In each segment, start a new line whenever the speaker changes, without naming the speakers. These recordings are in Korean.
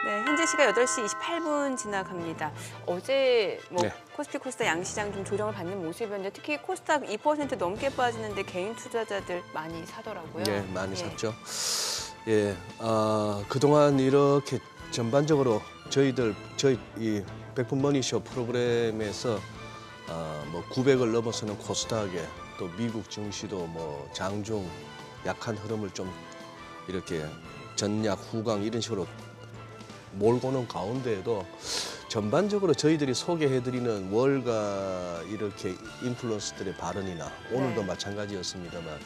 네, 현재 시각 8시 28분 지나갑니다. 어제
네.
코스피 코스닥 양시장 좀 조정을 받는 모습이었는데 특히 코스닥 2% 넘게 빠지는데 개인 투자자들 많이 사더라고요.
네, 많이 샀죠. 예, 그동안 이렇게 전반적으로 저희 이 백분머니쇼 프로그램에서 뭐 900을 넘어서는 코스닥에 또 미국 증시도 뭐 장중 약한 흐름을 좀 이렇게 전약 후강 이런 식으로 몰고는 가운데에도 전반적으로 저희들이 소개해드리는 월가 이렇게 인플루언서들의 발언이나 오늘도 마찬가지였습니다만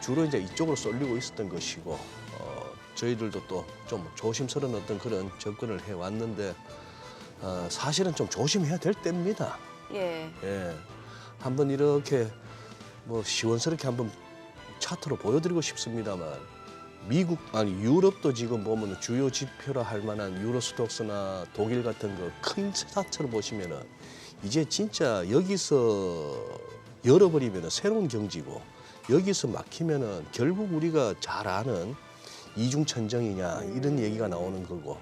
주로 이제 이쪽으로 쏠리고 있었던 것이고 저희들도 또 좀 조심스러운 어떤 그런 접근을 해왔는데 사실은 좀 조심해야 될 때입니다.
예.
예, 한번 이렇게 뭐 시원스럽게 한번 차트로 보여드리고 싶습니다만 유럽도 지금 보면 주요 지표라 할 만한 유로스톡스나 독일 같은 거 큰 차트를 보시면은 이제 진짜 여기서 열어버리면은 새로운 경지고 여기서 막히면은 결국 우리가 잘 아는 이중천정이냐 이런 얘기가 나오는 거고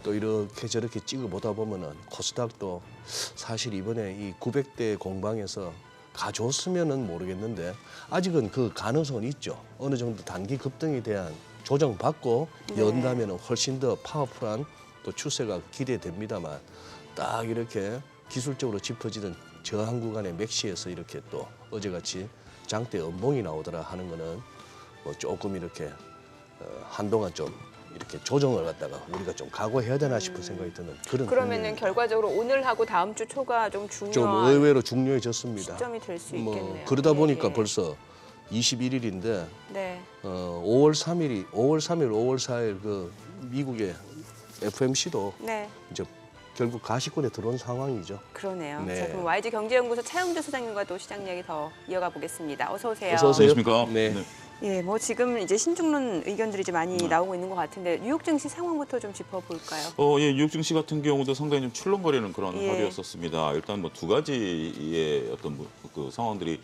또 이렇게 저렇게 찍어보다 보면은 코스닥도 사실 이번에 이 900대 공방에서 가져왔으면은 모르겠는데 아직은 그 가능성은 있죠. 어느 정도 단기 급등에 대한 조정받고 연다면은 훨씬 더 파워풀한 또 추세가 기대됩니다만 딱 이렇게 기술적으로 짚어지던 저항 구간의 맥시에서 이렇게 또 어제같이 장대 음봉이 나오더라 하는 거는 뭐 조금 이렇게 한동안 좀 이렇게 조정을 갖다가 우리가 좀 각오해야 되나 싶은 생각이 드는 그런
그러면은
국면입니다.
결과적으로 오늘하고 다음 주 초가 좀
좀
중요한
의외로 중요해졌습니다.
시점이 될 수
뭐
있겠네요.
그러다 보니까
예.
벌써 21일인데
네.
5월 3일, 5월 4일 그 미국의 FMC도
네.
이제 결국 가시권에 들어온 상황이죠.
그러네요.
네.
자, 그럼 YG 경제연구소 차영주 소장님과 또 시장 이야기 더 이어가 보겠습니다. 어서 오세요.
어서 오세요.
안녕하십니까?
네.
예, 뭐 지금 이제 신중론 의견들이 이제 많이 나오고 있는 것 같은데 뉴욕 증시 상황부터 좀 짚어볼까요?
예, 뉴욕 증시 같은 경우도 상당히 좀 출렁거리는 그런
예.
하루였었습니다. 일단 뭐 두 가지의 어떤 그 상황들이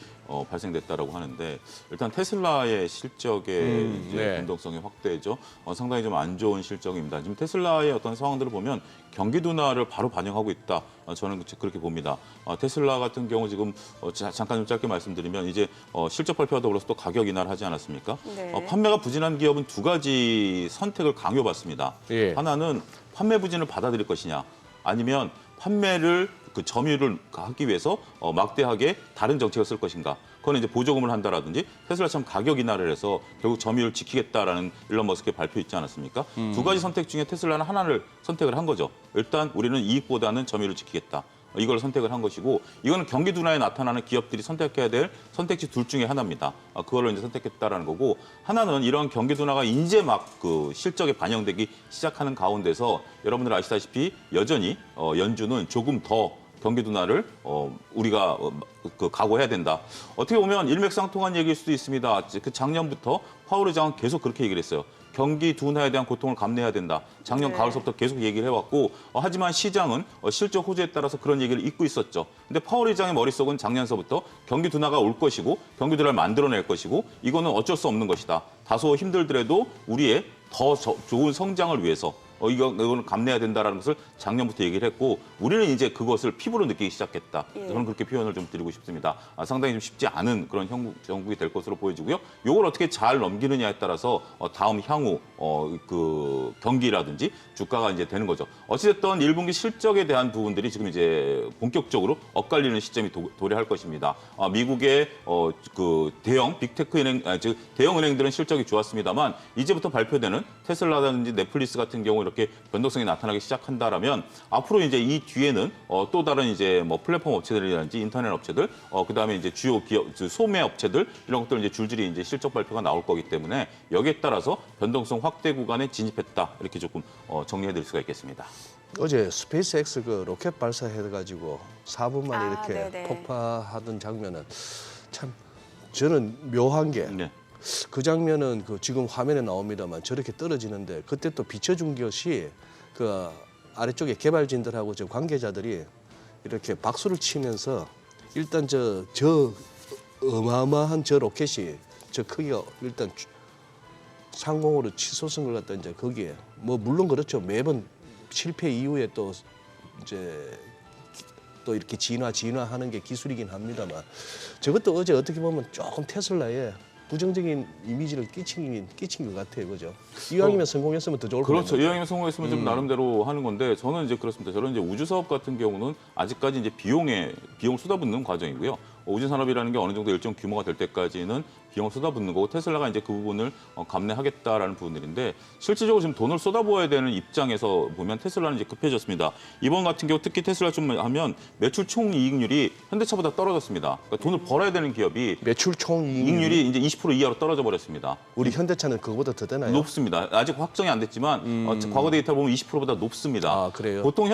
발생됐다라고 하는데 일단 테슬라의 실적의 이제
네.
변동성이 확대죠. 상당히 좀 안 좋은 실적입니다. 지금 테슬라의 어떤 상황들을 보면 경기 둔화를 바로 반영하고 있다. 저는 그렇게 봅니다. 테슬라 같은 경우 지금 잠깐 좀 짧게 말씀드리면 이제 실적 발표와 더불어서 또 가격 인하를 하지 않았습니까?
네.
판매가 부진한 기업은 두 가지 선택을 강요받습니다.
예.
하나는 판매 부진을 받아들일 것이냐, 아니면 판매를 그 점유율을 하기 위해서 막대하게 다른 정책을 쓸 것인가. 그건 이제 보조금을 한다라든지 테슬라처럼 가격 인하를 해서 결국 점유율을 지키겠다라는 일론 머스크의 발표 있지 않았습니까? 두 가지 선택 중에 테슬라는 하나를 선택을 한 거죠. 일단 우리는 이익보다는 점유율을 지키겠다. 이걸 선택을 한 것이고 이거는 경기 둔화에 나타나는 기업들이 선택해야 될 선택지 둘 중에 하나입니다. 그걸로 이제 선택했다라는 거고 하나는 이런 경기 둔화가 이제 막 그 실적에 반영되기 시작하는 가운데서 여러분들 아시다시피 여전히 연준은 조금 더 경기 둔화를 우리가 그 각오해야 된다. 어떻게 보면 일맥상통한 얘기일 수도 있습니다. 그 작년부터 파월 의장은 계속 그렇게 얘기를 했어요. 경기 둔화에 대한 고통을 감내해야 된다. 작년
네.
가을서부터 계속 얘기를 해왔고 하지만 시장은 실적 호조에 따라서 그런 얘기를 잊고 있었죠. 근데 파월 의장의 머릿속은 작년서부터 경기 둔화가 올 것이고 경기 둔화를 만들어낼 것이고 이거는 어쩔 수 없는 것이다. 다소 힘들더라도 우리의 더 좋은 성장을 위해서 이거는 감내해야 된다는 것을 작년부터 얘기를 했고 우리는 이제 그것을 피부로 느끼기 시작했다.
예.
저는 그렇게 표현을 좀 드리고 싶습니다. 상당히 좀 쉽지 않은 그런 정국이 될 것으로 보여지고요. 이걸 어떻게 잘 넘기느냐에 따라서 다음 향후 그 경기라든지 주가가 이제 되는 거죠. 어찌됐든 1분기 실적에 대한 부분들이 지금 이제 본격적으로 엇갈리는 시점이 도래할 것입니다. 미국의 그 대형 빅테크 은행, 즉 대형 은행들은 실적이 좋았습니다만 이제부터 발표되는 테슬라라든지 넷플릭스 같은 경우 이렇게 변동성이 나타나기 시작한다라면 앞으로 이제 이 뒤에는 또 다른 이제 뭐 플랫폼 업체들이라든지 인터넷 업체들, 그다음에 이제 주요 기업, 소매 업체들 이런 것들 이제 줄줄이 이제 실적 발표가 나올 거기 때문에 여기에 따라서 변동성 확대 구간에 진입했다 이렇게 조금 정리해드릴 수가 있겠습니다.
어제 스페이스X 그 로켓 발사해가지고 4분 만에 이렇게
네네.
폭파하던 장면은 참 저는 묘한 게
네.
그 장면은 그 지금 화면에 나옵니다만 저렇게 떨어지는데 그때 또 비춰준 것이 그 아래쪽에 개발진들하고 저 관계자들이 이렇게 박수를 치면서 일단 저 어마어마한 저 로켓이 저 크기가 일단 상공으로 치솟은 걸 갖다 이제 거기에 뭐 물론 그렇죠 매번 실패 이후에 또 이제 또 이렇게 진화하는 게 기술이긴 합니다만 저것도 어제 어떻게 보면 조금 테슬라에 부정적인 이미지를 끼친 것 같아요, 그죠? 이왕이면 성공했으면 더 좋을 것 같아요.
그렇죠. 이왕이면 성공했으면 좀 나름대로 하는 건데 저는 이제 그렇습니다. 저는 이제 우주 사업 같은 경우는 아직까지 이제 비용을 쏟아붓는 과정이고요. 우주 산업이라는 게 어느 정도 일정 규모가 될 때까지는 비용을 쏟아붓는 거고 테슬라가 이제 그 부분을 감내하겠다라는 부분들인데 실질적으로 지금 돈을 쏟아부어야 되는 입장에서 보면 테슬라는 이제 급해졌습니다. 이번 같은 경우 특히 테슬라 좀 하면 매출 총이익률이 현대차보다 떨어졌습니다. 그러니까 돈을 벌어야 되는 기업이
매출 총이익률이
이익률이 이제 20% 이하로 떨어져 버렸습니다.
우리 현대차는 그거보다 더 되나요?
높습니다. 아직 확정이 안 됐지만 과거 데이터 보면 20%보다 높습니다.
아, 그래요?
보통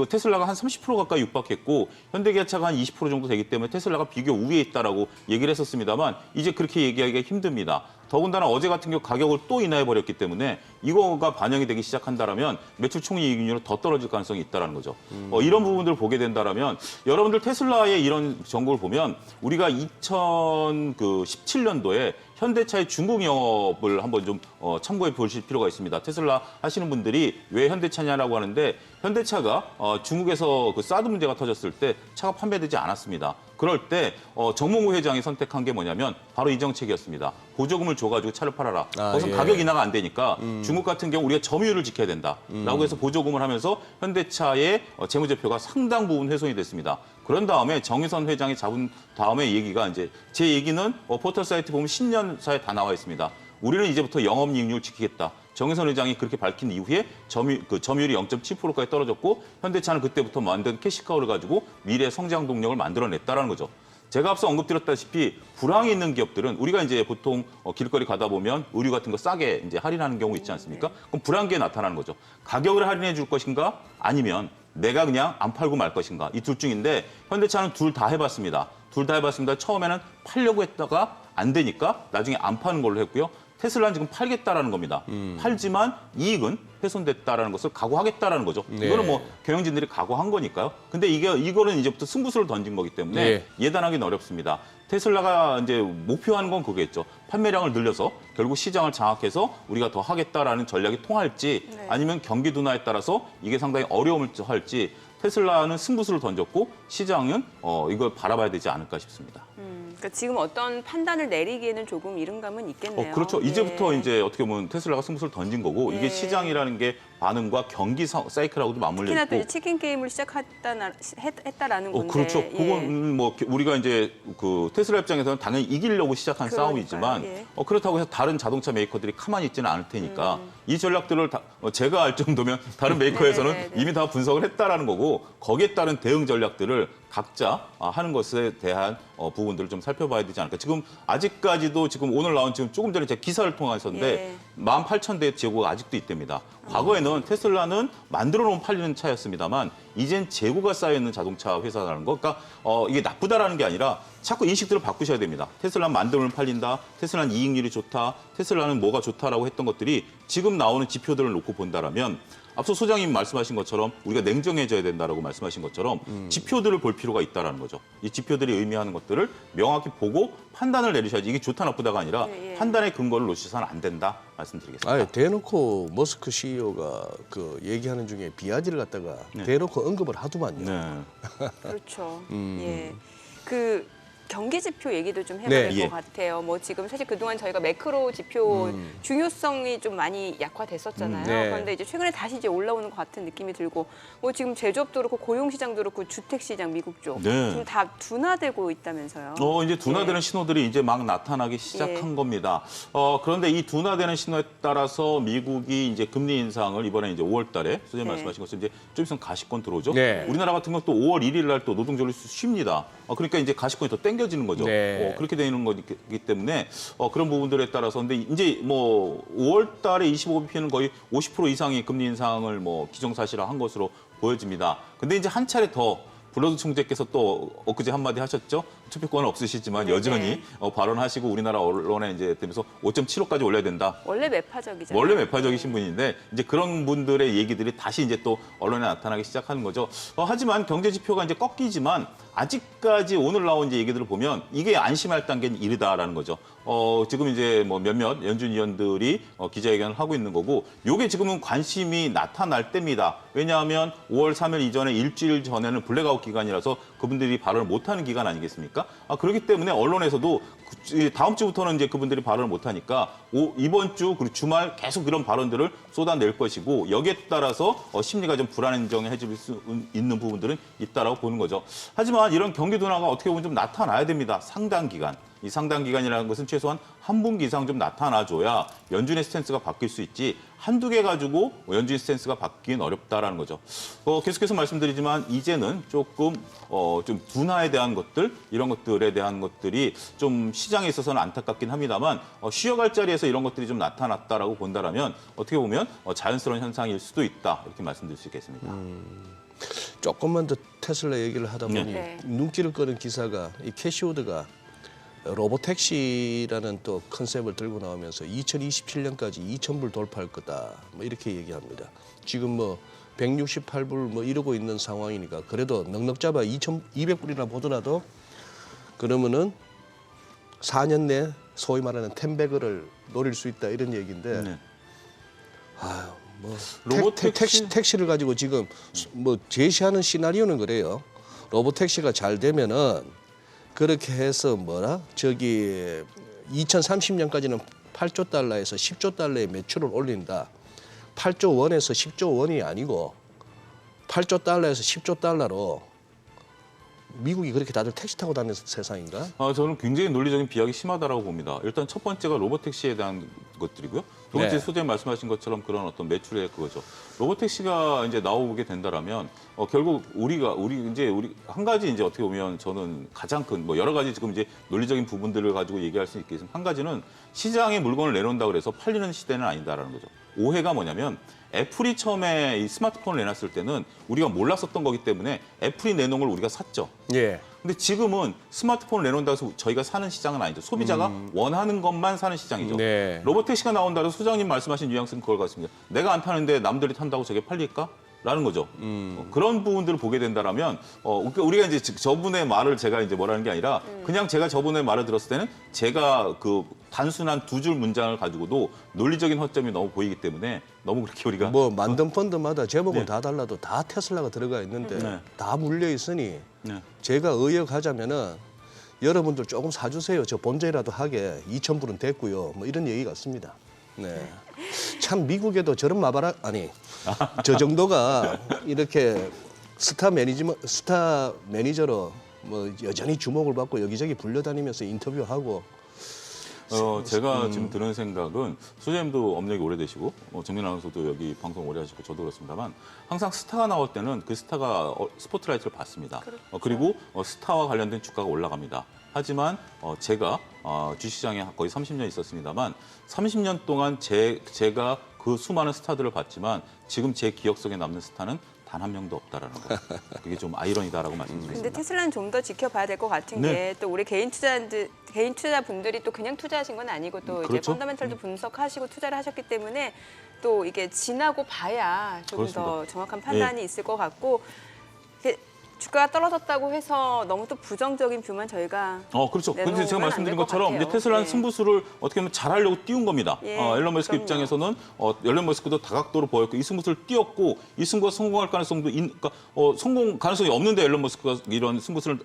테슬라가 한 30% 가까이 육박했고 현대기아차가 한 20% 정도 되기 때문에 테슬라가 비교 우위에 있다라고 얘기를 했었습니다만 이제 그렇게 얘기하기가 힘듭니다. 더군다나 어제 같은 경우 가격을 또 인하해 버렸기 때문에 이거가 반영이 되기 시작한다라면 매출 총이익률은 더 떨어질 가능성이 있다라는 거죠. 이런 부분들을 보게 된다라면 여러분들 테슬라의 이런 정보를 보면 우리가 2017년도에 현대차의 중국 영업을 한번 좀 참고해 보실 필요가 있습니다. 테슬라 하시는 분들이 왜 현대차냐라고 하는데 현대차가 중국에서 그 사드 문제가 터졌을 때 차가 판매되지 않았습니다. 그럴 때 정몽구 회장이 선택한 게 뭐냐면 바로 이 정책이었습니다. 보조금을 줘가지고 차를 팔아라. 거기서
예.
가격 인하가 안 되니까 중국 같은 경우 우리가 점유율을 지켜야 된다라고 해서 보조금을 하면서 현대차의 재무제표가 상당 부분 훼손이 됐습니다. 그런 다음에 정의선 회장이 잡은 다음에 얘기가 이제 제 얘기는 포털 사이트 보면 신년사에 다 나와 있습니다. 우리는 이제부터 영업이익률 지키겠다. 정의선 회장이 그렇게 밝힌 이후에 점유율이 0.7%까지 떨어졌고 현대차는 그때부터 만든 캐시카우를 가지고 미래 성장 동력을 만들어냈다라는 거죠. 제가 앞서 언급드렸다시피 불황이 있는 기업들은 우리가 이제 보통 길거리 가다 보면 의류 같은 거 싸게 이제 할인하는 경우 있지 않습니까? 그럼 불황기에 나타나는 거죠. 가격을 할인해 줄 것인가 아니면 내가 그냥 안 팔고 말 것인가 이 둘 중인데 현대차는 둘 다 해봤습니다. 둘 다 해봤습니다. 처음에는 팔려고 했다가 안 되니까 나중에 안 파는 걸로 했고요. 테슬라는 지금 팔겠다라는 겁니다. 팔지만 이익은 훼손됐다라는 것을 각오하겠다라는 거죠.
네.
이거는 뭐 경영진들이 각오한 거니까요. 근데 이거는 이제부터 승부수를 던진 거기 때문에
네.
예단하기는 어렵습니다. 테슬라가 이제 목표하는 건 그거겠죠. 판매량을 늘려서 결국 시장을 장악해서 우리가 더 하겠다라는 전략이 통할지
네.
아니면 경기 둔화에 따라서 이게 상당히 어려움을 할지 테슬라는 승부수를 던졌고 시장은 이걸 바라봐야 되지 않을까 싶습니다.
그러니까 지금 어떤 판단을 내리기에는 조금 이른 감은 있겠네요.
그렇죠.
예.
이제부터 이제 어떻게 보면 테슬라가 승부수를 던진 거고 이게
예.
시장이라는 게 반응과 경기 사이클하고도 맞물려
특히나 또
있고.
이제 치킨 게임을 시작했다라는 건데.
그렇죠.
예.
그건 뭐 우리가 이제 그 테슬라 입장에서는 당연히 이기려고 시작한
그러니까요.
싸움이지만
예.
그렇다고 해서 다른 자동차 메이커들이 가만히 있지는 않을 테니까 이 전략들을 제가 알 정도면 다른 메이커에서는
네네네.
이미 다 분석을 했다라는 거고 거기에 따른 대응 전략들을 각자 하는 것에 대한 부분들을 좀 살펴봐야 되지 않을까. 지금 아직까지도 지금 오늘 나온 지금 조금 전에 제가 기사를 통해서인데
예.
18,000대 재고가 아직도 있답니다. 과거에는 테슬라는 만들어 놓으면 팔리는 차였습니다만 이젠 재고가 쌓여 있는 자동차 회사라는 거. 그러니까 이게 나쁘다라는 게 아니라 자꾸 인식들을 바꾸셔야 됩니다. 테슬라는 만들면 팔린다. 테슬라는 이익률이 좋다. 테슬라는 뭐가 좋다라고 했던 것들이 지금 나오는 지표들을 놓고 본다라면 앞서 소장님 말씀하신 것처럼 우리가 냉정해져야 된다라고 말씀하신 것처럼 지표들을 볼 필요가 있다라는 거죠. 이 지표들이 의미하는 것들을 명확히 보고 판단을 내리셔야지 이게 좋다 나쁘다가 아니라
예, 예.
판단의 근거를 놓치서는 안 된다 말씀드리겠습니다.
아니, 대놓고 머스크 CEO가 그 얘기하는 중에 비아지를 갖다가 대놓고 언급을 하더만요.
네.
그렇죠. 예. 그 경기 지표 얘기도 좀 해봐야
네,
될 것
예.
같아요. 뭐 지금 사실 그동안 저희가 매크로 지표 중요성이 좀 많이 약화됐었잖아요.
네.
그런데 이제 최근에 다시 이제 올라오는 것 같은 느낌이 들고, 뭐 지금 제조업도 그렇고 고용 시장도 그렇고 주택 시장 미국 쪽
네.
지금 다 둔화되고 있다면서요.
이제 둔화되는
예.
신호들이 이제 막 나타나기 시작한
예.
겁니다. 그런데 이 둔화되는 신호에 따라서 미국이 이제 금리 인상을 이번에 이제 5월달에 소장님
네.
말씀하신 것처럼 이제 좀 있으면 가시권 들어오죠.
네.
우리나라 같은 건 또 5월 1일 날 또 노동절이 쉽니다. 그러니까 이제 가시권이 더 땡겨지는 거죠.
네.
그렇게 되는 거기 때문에 그런 부분들에 따라서 근데 이제 뭐 5월달에 25bp는 거의 50% 이상의 금리 인상을 뭐 기정사실화한 것으로 보여집니다. 근데 이제 한 차례 더 블러드 총재께서 또 엊그제 한마디 하셨죠. 투표권은 없으시지만
네네.
여전히 발언하시고 우리나라 언론에 이제 되면서 5.75까지 올려야 된다.
원래 매파적이잖아요.
원래 매파적이신 분인데 이제 그런 분들의 얘기들이 다시 이제 또 언론에 나타나기 시작하는 거죠. 하지만 경제 지표가 이제 꺾이지만 아직까지 오늘 나온 이제 얘기들을 보면 이게 안심할 단계는 이르다라는 거죠. 지금 이제 뭐 몇몇 연준 위원들이 기자회견을 하고 있는 거고, 요게 지금은 관심이 나타날 때입니다. 왜냐하면 5월 3일 이전에 일주일 전에는 블랙아웃 기간이라서 그분들이 발언을 못하는 기간 아니겠습니까? 그렇기 때문에 언론에서도 다음 주부터는 이제 그분들이 발언을 못하니까 이번 주 그리고 주말 계속 그런 발언들을 쏟아낼 것이고, 여기에 따라서 심리가 좀 불안정해질 수 있는 부분들은 있다라고 보는 거죠. 하지만 이런 경기 둔화가 어떻게 보면 좀 나타나야 됩니다. 상당 기간. 이 상당 기간이라는 것은 최소한 한 분기 이상 좀 나타나줘야 연준의 스탠스가 바뀔 수 있지, 한두 개 가지고 연준의 스탠스가 바뀌긴 어렵다라는 거죠. 계속해서 말씀드리지만 이제는 조금 좀 둔화에 대한 것들, 이런 것들에 대한 것들이 좀 시장에 있어서는 안타깝긴 합니다만, 쉬어갈 자리에서 이런 것들이 좀 나타났다라고 본다라면 어떻게 보면 자연스러운 현상일 수도 있다, 이렇게 말씀드릴 수 있겠습니다.
조금만 더 테슬라 얘기를 하다 보니
네.
눈길을 끄는 기사가 이 캐시우드가 로보택시라는 또 컨셉을 들고 나오면서 2027년까지 2,000불 돌파할 거다, 뭐 이렇게 얘기합니다. 지금 뭐 168불 뭐 이러고 있는 상황이니까 그래도 넉넉 잡아 2,200불이나 보더라도 그러면은 4년 내 소위 말하는 10배그를 노릴 수 있다, 이런 얘기인데
네.
아유, 뭐
로보택시?
택시를 가지고 지금 뭐 제시하는 시나리오는 그래요. 로보택시가 잘 되면은 그렇게 해서 저기 2030년까지는 8조 달러에서 10조 달러의 매출을 올린다. 8조 원에서 10조 원이 아니고 8조 달러에서 10조 달러로 미국이 그렇게 다들 택시 타고 다니는 세상인가?
저는 굉장히 논리적인 비약이 심하다라고 봅니다. 일단 첫 번째가 로보택시에 대한 것들이고요. 두 번째
네.
소장님 말씀하신 것처럼 그런 어떤 매출의 그거죠. 로보택시가 이제 나오게 된다라면 결국 우리 한 가지 이제 어떻게 보면 저는 가장 큰 뭐 여러 가지 지금 이제 논리적인 부분들을 가지고 얘기할 수 있겠지만, 한 가지는 시장에 물건을 내놓는다고 해서 팔리는 시대는 아니다라는 거죠. 오해가 뭐냐면 애플이 처음에 이 스마트폰을 내놨을 때는 우리가 몰랐었던 거기 때문에 애플이 내놓은 걸 우리가 샀죠.
예.
근데 지금은 스마트폰을 내놓는다고 해서 저희가 사는 시장은 아니죠. 소비자가 원하는 것만 사는 시장이죠.
네.
로보택시가 나온다고 해서 소장님 말씀하신 뉘앙스는 그걸 같습니다. 내가 안 타는데 남들이 탄다고 저게 팔릴까? 라는 거죠. 그런 부분들을 보게 된다라면, 그러니까 우리가 이제 저분의 말을 제가 이제 뭐라는 게 아니라 그냥 제가 저분의 말을 들었을 때는 제가 그 단순한 두 줄 문장을 가지고도 논리적인 허점이 너무 보이기 때문에 너무 그렇게 우리가
뭐 만든 펀드마다 제목은
네.
다 달라도 다 테슬라가 들어가 있는데
네.
다 물려 있으니
네.
제가 의역하자면은 여러분들 조금 사주세요. 저 본전이라도 하게 2,000불은 됐고요. 뭐 이런 얘기 같습니다. 네. 참 미국에도 저런 마바라 아니 저 정도가 이렇게 스타 매니저로 뭐 여전히 주목을 받고 여기저기 불려다니면서 인터뷰하고.
제가 지금 드는 생각은 소장님도 업력이 오래되시고 정민 아나운서도 여기 방송 오래 하시고 저도 그렇습니다만, 항상 스타가 나올 때는 그 스타가 스포트라이트를 받습니다. 그리고 스타와 관련된 주가가 올라갑니다. 하지만 제가 주식시장에 거의 30년 있었습니다만 30년 동안 제가 그 수많은 스타들을 봤지만 지금 제 기억 속에 남는 스타는 단 한 명도 없다라는 거. 그게 좀 아이러니다라고 말씀드리겠습니다.
근데 테슬라는 좀 더 지켜봐야 될 것 같은
네.
게, 또 우리 개인 투자분들이 또 그냥 투자하신 건 아니고 또 이제
그렇죠.
펀더멘털도 분석하시고 투자를 하셨기 때문에 또 이게 지나고 봐야 좀 더
그렇습니다.
정확한 판단이 있을 것 같고, 이게 주가가 떨어졌다고 해서 너무 또 부정적인 뷰만 저희가
그렇죠. 근데
내놓으면
제가
안
말씀드린
될 것
것처럼 이제
같아요.
테슬라는
네.
승부수를 어떻게 보면 잘하려고 띄운 겁니다.
예,
앨런 머스크
그럼요.
입장에서는 앨런 머스크도 다각도로 보였고 이 승부수를 띄웠고 이 승부가 성공할 가능성도 그러니까 성공 가능성이 없는데 앨런 머스크가 이런 승부수를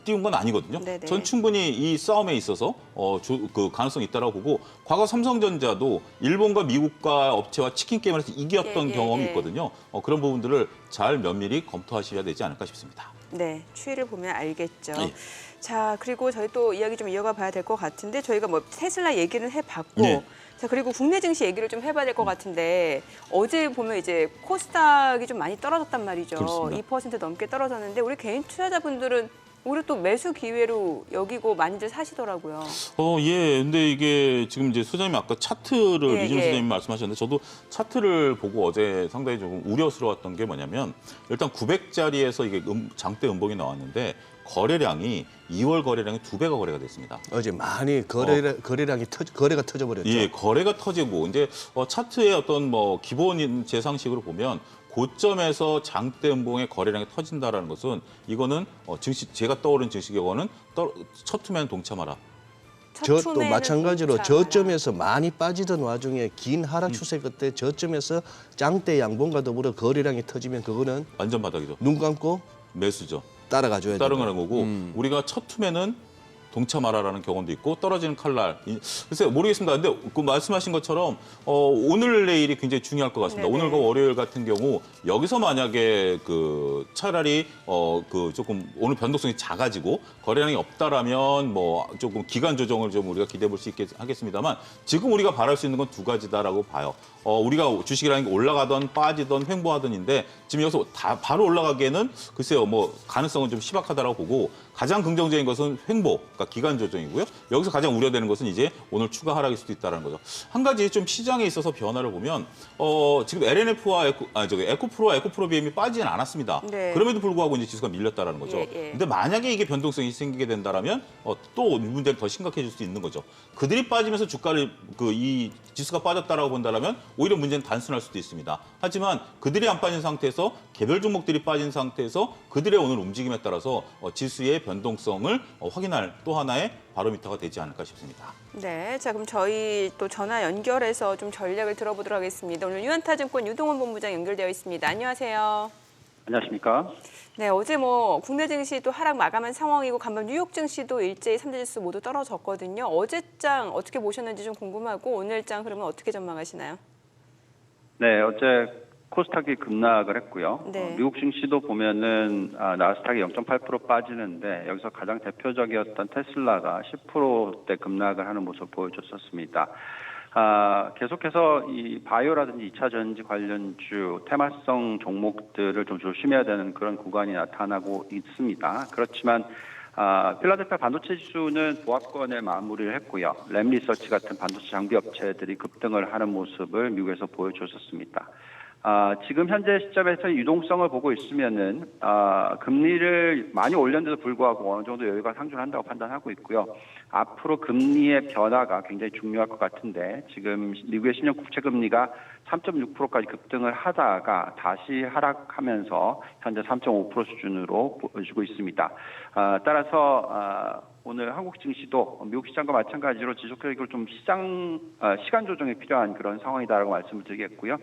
띄운 건 아니거든요.
네네.
전 충분히 이 싸움에 있어서 그 가능성이 있다고 보고, 과거 삼성전자도 일본과 미국과 업체와 치킨 게임을 해서 이겼던 경험이 있거든요. 그런 부분들을 잘 면밀히 검토하셔야 되지 않을까 싶습니다.
네, 추이를 보면 알겠죠.
예.
자, 그리고 저희 또 이야기 좀 이어가 봐야 될 것 같은데, 저희가 뭐 테슬라 얘기는 해봤고,
네.
자, 그리고 국내 증시 얘기를 좀 해봐야 될 것 같은데, 어제 보면 이제 코스닥이 좀 많이 떨어졌단 말이죠.
그렇습니다.
2% 넘게 떨어졌는데, 우리 개인 투자자분들은 오히려 또 매수 기회로 여기고 많이들 사시더라고요.
예. 근데 이게 지금 이제 소장님 아까 차트를
예,
이준
예.
소장님 말씀하셨는데 저도 차트를 보고 어제 상당히 조금 우려스러웠던 게 뭐냐면, 일단 900짜리에서 이게 장대 음봉이 나왔는데 거래량이 2월 거래량이 2배가 거래가 됐습니다.
어제 많이 거래가 터져버렸죠.
예, 거래가 터지고 이제 차트의 어떤 뭐 기본 재상식으로 보면 고점에서 장대 음봉의 거래량이 터진다라는 것은 이거는 증시 제가 떠오른 증시 경우는 첫 투매는 동참하라.
저 또 마찬가지로 저점에서 많이 빠지던 와중에 긴 하락 추세 끝에 저점에서 장대 양봉과 더불어 거래량이 터지면 그거는
완전 바닥이죠.
눈 감고
매수죠.
따라가줘야
따라가는 거고 우리가 첫 투매는 동참하라라는 경험도 있고 떨어지는 칼날. 글쎄요 모르겠습니다. 근데 그 말씀하신 것처럼 오늘 내일이 굉장히 중요할 것 같습니다.
네네.
오늘과 월요일 같은 경우 여기서 만약에 그 차라리 그 조금 오늘 변동성이 작아지고 거래량이 없다라면 뭐 조금 기간 조정을 좀 우리가 기대해 볼 수 하겠습니다만 지금 우리가 바랄 수 있는 건 두 가지다라고 봐요. 우리가 주식이라는 게 올라가던 빠지던 횡보하던인데 지금 여기서 바로 올라가기에는 글쎄요 뭐 가능성은 좀 희박하다라고 보고 가장 긍정적인 것은 횡보, 그러니까 기간 조정이고요. 여기서 가장 우려되는 것은 이제 오늘 추가 하락일 수도 있다는 거죠. 한 가지 좀 시장에 있어서 변화를 보면 지금 LNF와 에코프로와 에코프로비엠이 빠지진 않았습니다.
네.
그럼에도 불구하고 이제 지수가 밀렸다라는 거죠.
예, 예.
근데 만약에 이게 변동성이 생기게 된다라면 또 문제는 더 심각해질 수 있는 거죠. 그들이 빠지면서 주가를 이 지수가 빠졌다라고 본다라면 오히려 문제는 단순할 수도 있습니다. 하지만 그들이 안 빠진 상태에서 개별 종목들이 빠진 상태에서 그들의 오늘 움직임에 따라서 지수의 변동성을 확인할 또 하나의 바로미터가 되지 않을까 싶습니다.
네, 자 그럼 저희 또 전화 연결해서 좀 전략을 들어보도록 하겠습니다. 오늘 유한타증권 유동원 본부장 연결되어 있습니다. 안녕하세요.
안녕하십니까?
네, 어제 뭐 국내 증시도 하락 마감한 상황이고 간밤 뉴욕 증시도 일제히 3대 지수 모두 떨어졌거든요. 어제장 어떻게 보셨는지 좀 궁금하고 오늘장 그러면 어떻게 전망하시나요?
네, 어제 코스닥이 급락을 했고요.
네.
미국 증시도 보면은 나스닥이 0.8% 빠지는데 여기서 가장 대표적이었던 테슬라가 10%대 급락을 하는 모습을 보여줬었습니다. 계속해서 이 바이오라든지 2차 전지 관련주 테마성 종목들을 좀 조심해야 되는 그런 구간이 나타나고 있습니다. 그렇지만 필라델피아 반도체 지수는 보합권에 마무리를 했고요. 램리서치 같은 반도체 장비 업체들이 급등을 하는 모습을 미국에서 보여줬었습니다. 지금 현재 시점에서 유동성을 보고 있으면은 금리를 많이 올렸는데도 불구하고 어느 정도 여유가 상존한다고 판단하고 있고요. 앞으로 금리의 변화가 굉장히 중요할 것 같은데 지금 미국의 10년 국채 금리가 3.6%까지 급등을 하다가 다시 하락하면서 현재 3.5% 수준으로 보여주고 있습니다. 따라서 오늘 한국 증시도 미국 시장과 마찬가지로 지속적으로 좀 시간 조정이 필요한 그런 상황이다라고 말씀을 드리겠고요.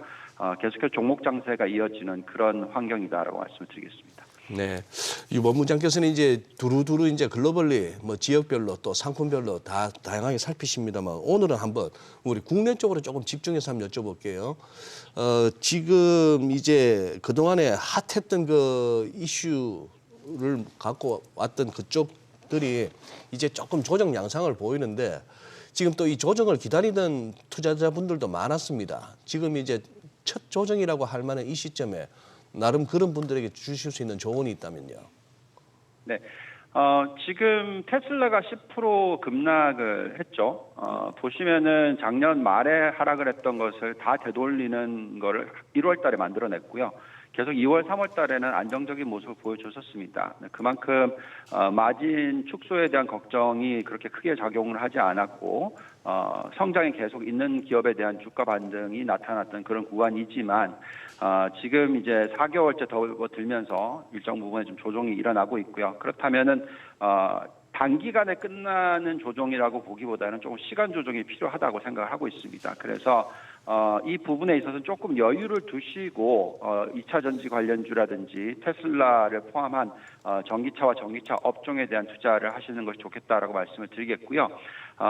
계속해서 종목 장세가 이어지는 그런 환경이다라고 말씀을 드리겠습니다.
네, 이 원무장께서는 이제 두루두루 이제 글로벌리 뭐 지역별로 또 상품별로 다 다양하게 살피십니다만 오늘은 한번 우리 국내 쪽으로 조금 집중해서 한번 여쭤볼게요. 지금 이제 그동안에 핫했던 그 이슈를 갖고 왔던 그쪽들이 이제 조금 조정 양상을 보이는데 지금 또 이 조정을 기다리던 투자자분들도 많았습니다. 지금 이제 첫 조정이라고 할 만한 이 시점에 나름 그런 분들에게 주실 수 있는 조언이 있다면요.
네. 지금 테슬라가 10% 급락을 했죠. 보시면은 작년 말에 하락을 했던 것을 다 되돌리는 거를 1월 달에 만들어냈고요. 계속 2월, 3월 달에는 안정적인 모습을 보여줬었습니다. 그만큼 마진 축소에 대한 걱정이 그렇게 크게 작용을 하지 않았고 성장이 계속 있는 기업에 대한 주가 반등이 나타났던 그런 구간이지만 지금 이제 4개월째 더 들면서 일정 부분에 좀 조정이 일어나고 있고요. 그렇다면은 단기간에 끝나는 조정이라고 보기보다는 조금 시간 조정이 필요하다고 생각을 하고 있습니다. 그래서 이 부분에 있어서 조금 여유를 두시고 2차 전지 관련주라든지 테슬라를 포함한 전기차와 전기차 업종에 대한 투자를 하시는 것이 좋겠다라고 말씀을 드리겠고요.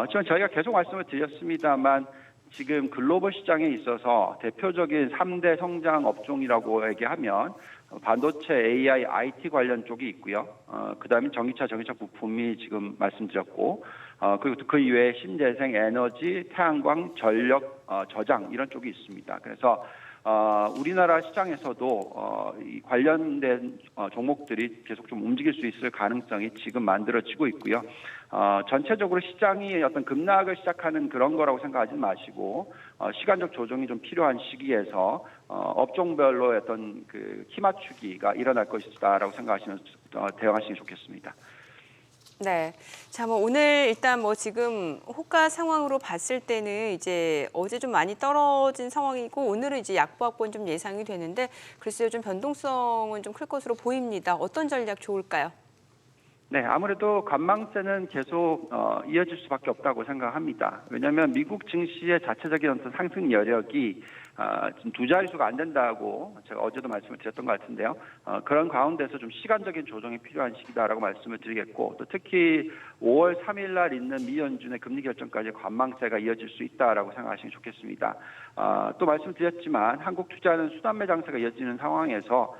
지금 저희가 계속 말씀을 드렸습니다만 지금 글로벌 시장에 있어서 대표적인 3대 성장 업종이라고 얘기하면 반도체, AI, IT 관련 쪽이 있고요. 그다음에 전기차 부품이 지금 말씀드렸고, 그리고 그 이외에 신재생 에너지, 태양광, 전력, 저장 이런 쪽이 있습니다. 그래서 우리나라 시장에서도 이 관련된 종목들이 계속 좀 움직일 수 있을 가능성이 지금 만들어지고 있고요. 전체적으로 시장이 어떤 급락을 시작하는 그런 거라고 생각하지 마시고 시간적 조정이 좀 필요한 시기에서 업종별로 어떤 그 키 맞추기가 일어날 것이다라고 생각하시면 대응하시는 게 좋겠습니다.
네. 자, 뭐 오늘 일단 뭐 지금 호가 상황으로 봤을 때는 이제 어제 좀 많이 떨어진 상황이고 오늘은 이제 약보합권 좀 예상이 되는데 글쎄요 좀 변동성은 좀 클 것으로 보입니다. 어떤 전략 좋을까요?
네, 아무래도 관망세는 계속 이어질 수밖에 없다고 생각합니다. 왜냐하면 미국 증시의 자체적인 어떤 상승 여력이 지금 두 자릿수가 안 된다고 제가 어제도 말씀을 드렸던 것 같은데요. 그런 가운데서 좀 시간적인 조정이 필요한 시기다라고 말씀을 드리겠고 또 특히 5월 3일 날 있는 미 연준의 금리 결정까지 관망세가 이어질 수 있다라고 생각하시면 좋겠습니다. 또 말씀드렸지만 한국 투자는 수단매 장세가 이어지는 상황에서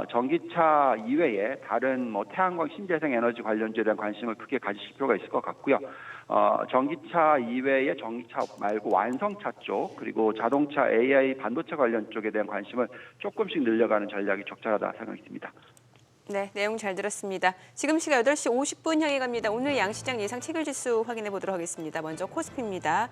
전기차 이외에 다른 뭐 태양광 신재생 에너지 관련주에 대한 관심을 크게 가지실 필요가 있을 것 같고요. 전기차 이외에 전기차 말고 완성차 쪽 그리고 자동차 AI 반도체 관련 쪽에 대한 관심을 조금씩 늘려가는 전략이 적절하다 생각이 듭니다.
네, 내용 잘 들었습니다. 지금 시각 8시 50분 향해 갑니다. 오늘 양시장 예상 체결지수 확인해 보도록 하겠습니다. 먼저 코스피입니다.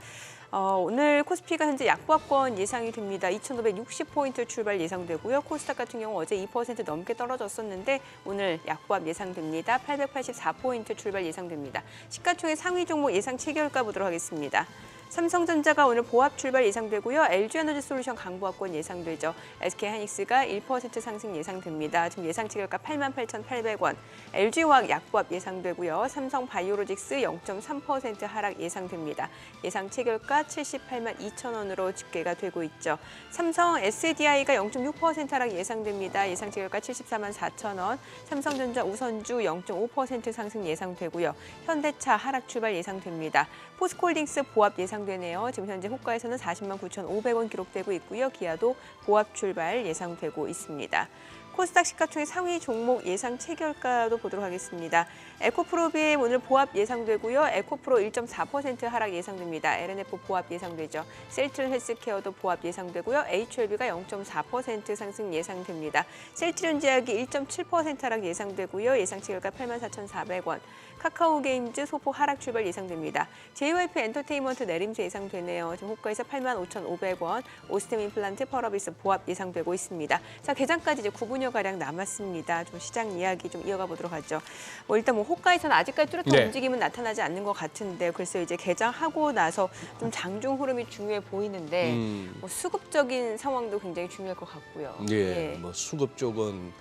오늘 코스피가 현재 약보합권 예상이 됩니다. 2,560포인트 출발 예상되고요. 코스닥 같은 경우 어제 2% 넘게 떨어졌었는데 오늘 약보합 예상됩니다. 884포인트 출발 예상됩니다. 시가총액 상위 종목 예상 체결가 보도록 하겠습니다. 삼성전자가 오늘 보합 출발 예상되고요. LG에너지솔루션 강보합권 예상되죠. SK하이닉스가 1% 상승 예상됩니다. 지금 예상 체결가 88,800원. LG화학 약보합 예상되고요. 삼성바이오로직스 0.3% 하락 예상됩니다. 예상 체결가 78만 2천 원으로 집계가 되고 있죠. 삼성 SDI가 0.6% 하락 예상됩니다. 예상 체결가 74만 4천 원. 삼성전자 우선주 0.5% 상승 예상되고요. 현대차 하락 출발 예상됩니다. 포스코홀딩스 보합 예상되네요. 지금 현재 호가에서는 40만 9,500원 기록되고 있고요. 기아도 보합 출발 예상되고 있습니다. 코스닥 시가총액 상위 종목 예상 체결가도 보도록 하겠습니다. 에코프로비엠 오늘 보합 예상되고요. 에코프로 1.4% 하락 예상됩니다. LNF 보합 예상되죠. 셀트리온 헬스케어도 보합 예상되고요. HLB가 0.4% 상승 예상됩니다. 셀트리온 제약이 1.7% 하락 예상되고요. 예상 체결가 84,400원. 카카오게임즈 소폭 하락 출발 예상됩니다. JYP 엔터테인먼트 내림세 예상되네요. 지금 호가에서 85,500원. 오스템 임플란트 펄어비스 보합 예상되고 있습니다. 자, 개장까지 이제 9분여 가량 남았습니다. 좀 시장 이야기 좀 이어가 보도록 하죠. 일단 뭐 호가에서는 아직까지 뚜렷한 움직임은 나타나지 않는 것 같은데 글쎄요 이제 개장하고 나서 좀 장중 흐름이 중요해 보이는데 뭐 수급적인 상황도 굉장히 중요할 것 같고요.
예, 뭐 수급 쪽은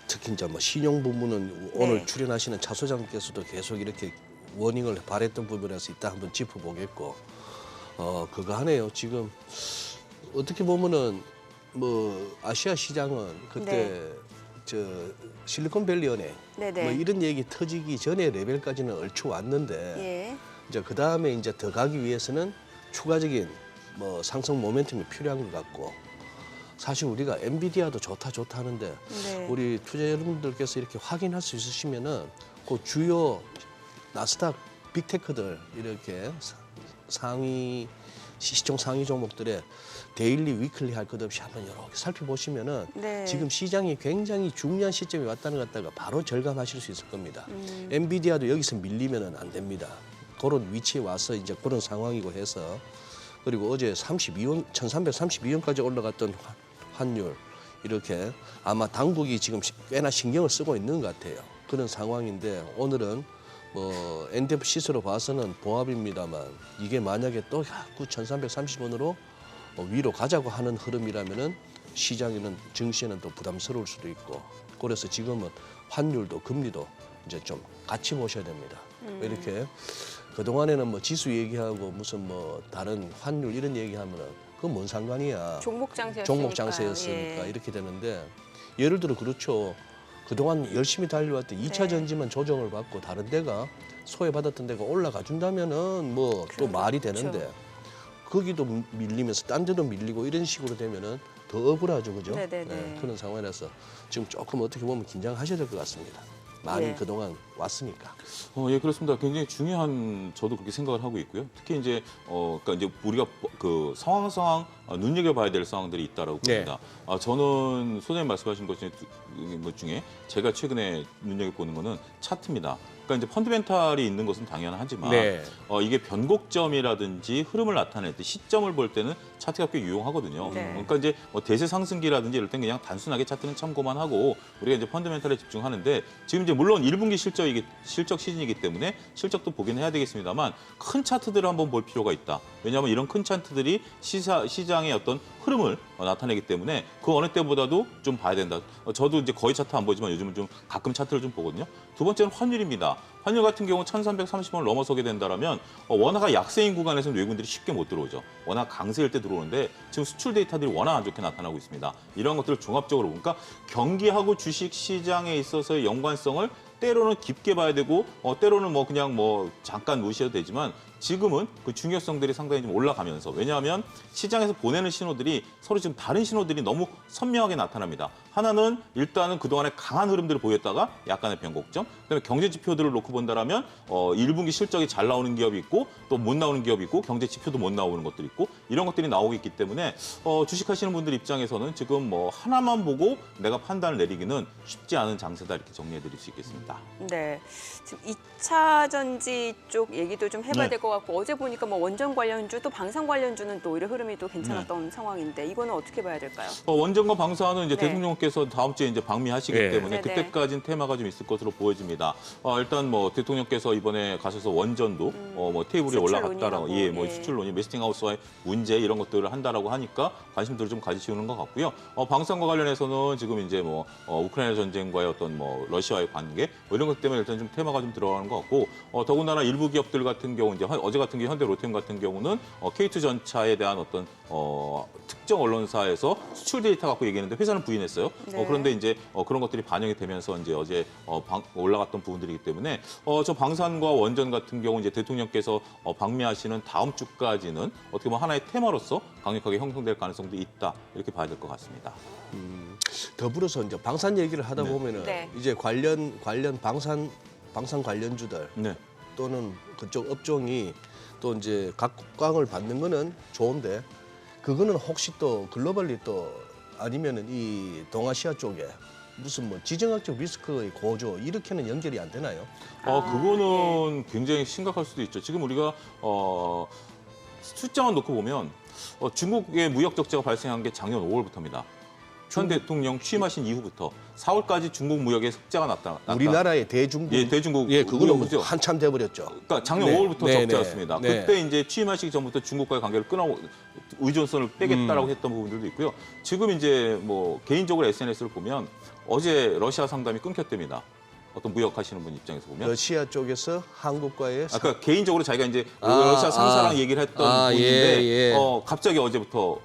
특히 이제 뭐 신용 부분은 오늘 출연하시는 차 소장께서도 계속 이렇게 워닝을 바랬던 부분에서 이따 한번 짚어보겠고 그거 하네요. 지금 어떻게 보면은 뭐 아시아 시장은 그때 저 실리콘밸리 은행 뭐 이런 얘기 터지기 전에 레벨까지는 얼추 왔는데 이제 그 다음에 이제 더 가기 위해서는 추가적인 뭐 상승 모멘텀이 필요한 것 같고. 사실 우리가 엔비디아도 좋다 하는데 우리 투자 여러분들께서 이렇게 확인할 수 있으시면은 그 주요 나스닥 빅테크들 이렇게 상위 시총 상위 종목들의 데일리, 위클리 할 것 없이 한번 이렇게 살펴보시면은 지금 시장이 굉장히 중요한 시점에 왔다는 것 갖다가 바로 절감하실 수 있을 겁니다. 엔비디아도 여기서 밀리면은 안 됩니다. 그런 위치에 와서 이제 그런 상황이고 해서 그리고 어제 1,332원까지 올라갔던 환율 이렇게 아마 당국이 지금 꽤나 신경을 쓰고 있는 것 같아요. 그런 상황인데 오늘은 뭐 엔데프 시세로 봐서는 보합입니다만 이게 만약에 또 1,330원으로 위로 가자고 하는 흐름이라면은 시장에는 증시에는 또 부담스러울 수도 있고 그래서 지금은 환율도 금리도 이제 좀 같이 보셔야 됩니다. 이렇게 그동안에는 뭐 지수 얘기하고 무슨 뭐 다른 환율 이런 얘기하면은 그건 뭔 상관이야. 종목 장세였으니까 이렇게 되는데 예를 들어 그렇죠. 그동안 열심히 달려왔던 2차 전지만 조정을 받고 다른 데가 소외받았던 데가 올라가 준다면은 뭐 또 말이 되는데 거기도 밀리면서 딴 데도 밀리고 이런 식으로 되면은 더 억울하죠. 그죠? 네, 그런 상황이라서 지금 조금 어떻게 보면 긴장하셔야 될 것 같습니다. 많이 그동안 왔으니까.
예, 그렇습니다. 굉장히 중요한 저도 그렇게 생각을 하고 있고요. 특히 이제 그러니까 이제 우리가 그 상황 눈여겨봐야 될 상황들이 있다라고 봅니다. 저는 소장님 말씀하신 것 중에 제가 최근에 눈여겨보는 거는 차트입니다. 그러니까 이제 펀드멘탈이 있는 것은 당연하지만
네.
이게 변곡점이라든지 흐름을 나타낼 때 시점을 볼 때는 차트가 꽤 유용하거든요.
네.
그러니까 이제 뭐 대세 상승기라든지 이럴 땐 그냥 단순하게 차트는 참고만 하고 우리가 이제 펀드멘탈에 집중하는데 지금 이제 물론 1분기 실적 시즌이기 때문에 실적도 보긴 해야 되겠습니다만 큰 차트들을 한번 볼 필요가 있다. 왜냐하면 이런 큰 차트들이 시장의 어떤 흐름을 나타내기 때문에 그 어느 때보다도 좀 봐야 된다. 저도 이제 거의 차트 안 보지만 요즘은 좀 가끔 차트를 좀 보거든요. 두 번째는 환율입니다. 환율 같은 경우 1,330원을 넘어서게 된다면 원화가 약세인 구간에서는 외국인들이 쉽게 못 들어오죠. 워낙 강세일 때 들어오는데 지금 수출 데이터들이 워낙 안 좋게 나타나고 있습니다. 이런 것들을 종합적으로 보니까 경기하고 주식 시장에 있어서의 연관성을 때로는 깊게 봐야 되고 때로는 뭐 그냥 뭐 잠깐 무시해도 되지만 지금은 그 중요성들이 상당히 좀 올라가면서 왜냐하면 시장에서 보내는 신호들이 서로 지금 다른 신호들이 너무 선명하게 나타납니다. 하나는 일단은 그동안에 강한 흐름들을 보였다가 약간의 변곡점. 그다음에 경제 지표들을 놓고 본다라면 1분기 실적이 잘 나오는 기업이 있고 또 못 나오는 기업이 있고 경제 지표도 못 나오는 것들이 있고 이런 것들이 나오고 있기 때문에 주식하시는 분들 입장에서는 지금 뭐 하나만 보고 내가 판단을 내리기는 쉽지 않은 장세다 이렇게 정리해드릴 수 있겠습니다.
네, 지금 2차 전지 쪽 얘기도 좀 해봐야
네.
될 것 같고 어제 보니까 뭐 원전 관련주 또 방산 관련주는 또 오히려 흐름이 또 괜찮았던 상황인데 이거는 어떻게 봐야 될까요?
원전과 방사는 이제
네.
대통령께서 다음 주에 이제 방미하시기
네.
때문에
네네.
그때까지는 테마가 좀 있을 것으로 보여집니다. 일단 뭐 대통령께서 이번에 가셔서 원전도 뭐 테이블에
수출
올라갔다라고
논의하고,
뭐
예.
수출 논의, 메스팅하우스와의 문제 이런 것들을 한다라고 하니까 관심들을 좀 가지시는 것 같고요. 방산과 관련해서는 지금 이제 뭐 우크라이나 전쟁과의 어떤 뭐 러시아와의 관계 뭐 이런 것 때문에 일단 좀 테마가 좀 들어가는 것 같고 더군다나 일부 기업들 같은 경우 이제 어제 같은 경우 현대 로템 같은 경우는 K2 전차에 대한 어떤 특정 언론사에서 수출 데이터 갖고 얘기했는데 회사는 부인했어요.
네.
그런데 이제 그런 것들이 반영이 되면서 이제 어제 올라갔던 부분들이기 때문에 저 방산과 원전 같은 경우 이제 대통령께서 방미하시는 다음 주까지는 어떻게 보면 하나의 테마로서 강력하게 형성될 가능성도 있다 이렇게 봐야 될 것 같습니다.
더불어서 이제 방산 얘기를 하다
네.
보면은
네.
이제 관련 방산 관련주들
네.
또는 그쪽 업종이 또 이제 각광을 받는 거는 좋은데 그거는 혹시 또 글로벌리 또 아니면은 이 동아시아 쪽에 무슨 뭐 지정학적 리스크의 고조 이렇게는 연결이 안 되나요?
그거는 굉장히 심각할 수도 있죠. 지금 우리가 숫자만 놓고 보면 중국의 무역 적자가 발생한 게 작년 5월부터입니다. 현 대통령 취임하신 이후부터 4월까지 중국 무역에 흑자가 났다.
우리나라의 대중국
예, 대중국
그거는
무역이죠.
한참 돼버렸죠.
그러니까 작년
네,
5월부터
네,
적자였습니다.
네.
그때 이제 취임하시기 전부터 중국과의 관계를 의존성을 빼겠다라고 했던 부분들도 있고요. 지금 이제 뭐 개인적으로 SNS를 보면 어제 러시아 상담이 끊겼답니다. 어떤 무역하시는 분 입장에서 보면.
러시아 쪽에서 한국과의
그러니까 개인적으로 자기가 이제
아,
러시아 상사랑 얘기를 했던 분인데
예.
갑자기 어제부터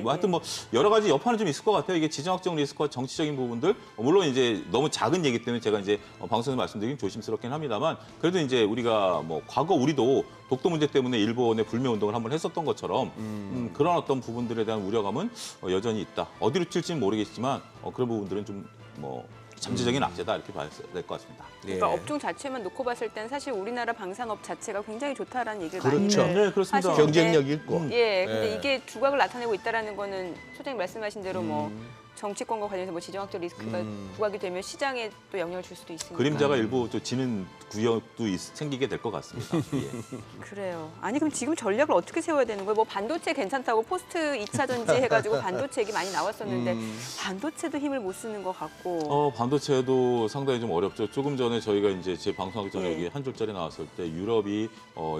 뭐 하여튼 뭐 여러 가지 여파는 좀 있을 것 같아요. 이게 지정학적 리스크와 정치적인 부분들 물론 이제 너무 작은 얘기 때문에 제가 이제 방송에서 말씀드리긴 조심스럽긴 합니다만 그래도 이제 우리가 뭐 과거 우리도 독도 문제 때문에 일본의 불매 운동을 한번 했었던 것처럼 그런 어떤 부분들에 대한 우려감은 여전히 있다. 어디로 튈지는 모르겠지만 그런 부분들은 좀 뭐 잠재적인 악재다 이렇게 봐야 될 것 같습니다.
그러니까
예.
업종 자체만 놓고 봤을 땐 사실 우리나라 방산업 자체가 굉장히 좋다라는 얘기를
그렇죠.
많이들
네, 그렇습니다.
하시는데
경쟁력 있고
예, 근데
예.
이게 두각을 나타내고 있다라는 거는 소장님 말씀하신 대로 뭐 정치권과 관련해서 뭐 지정학적 리스크가 부각이 되면 시장에 또 영향을 줄 수도 있으니까.
그림자가 일부 또 지는 구역도 생기게 될 것 같습니다. 예.
그래요. 아니 그럼 지금 전략을 어떻게 세워야 되는 거예요? 뭐 반도체 괜찮다고 포스트 2차 전지 해가지고 반도체 얘기 많이 나왔었는데 반도체도 힘을 못 쓰는 것 같고.
반도체도 상당히 좀 어렵죠. 조금 전에 저희가 이제 제 방송하기 전에
예.
여기 한 줄짜리 나왔을 때 유럽이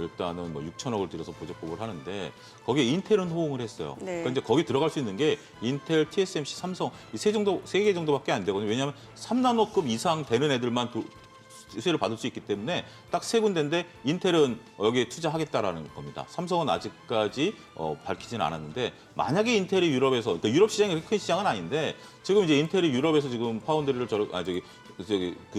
일단은 뭐 6천억을 들여서 보조법을 하는데 거기에 인텔은 호응을 했어요.
네.
그러니까 이제 거기 들어갈 수 있는 게 인텔, TSMC, 삼성 이 세 개 정도밖에 안 되거든요. 왜냐하면 3나노급 이상 되는 애들만 수혜를 받을 수 있기 때문에 딱 세 군데인데 인텔은 여기에 투자하겠다라는 겁니다. 삼성은 아직까지 밝히지는 않았는데 만약에 인텔이 유럽에서 그러니까 유럽 시장이 그렇게 큰 시장은 아닌데 지금 이제 인텔이 유럽에서 지금 파운드리를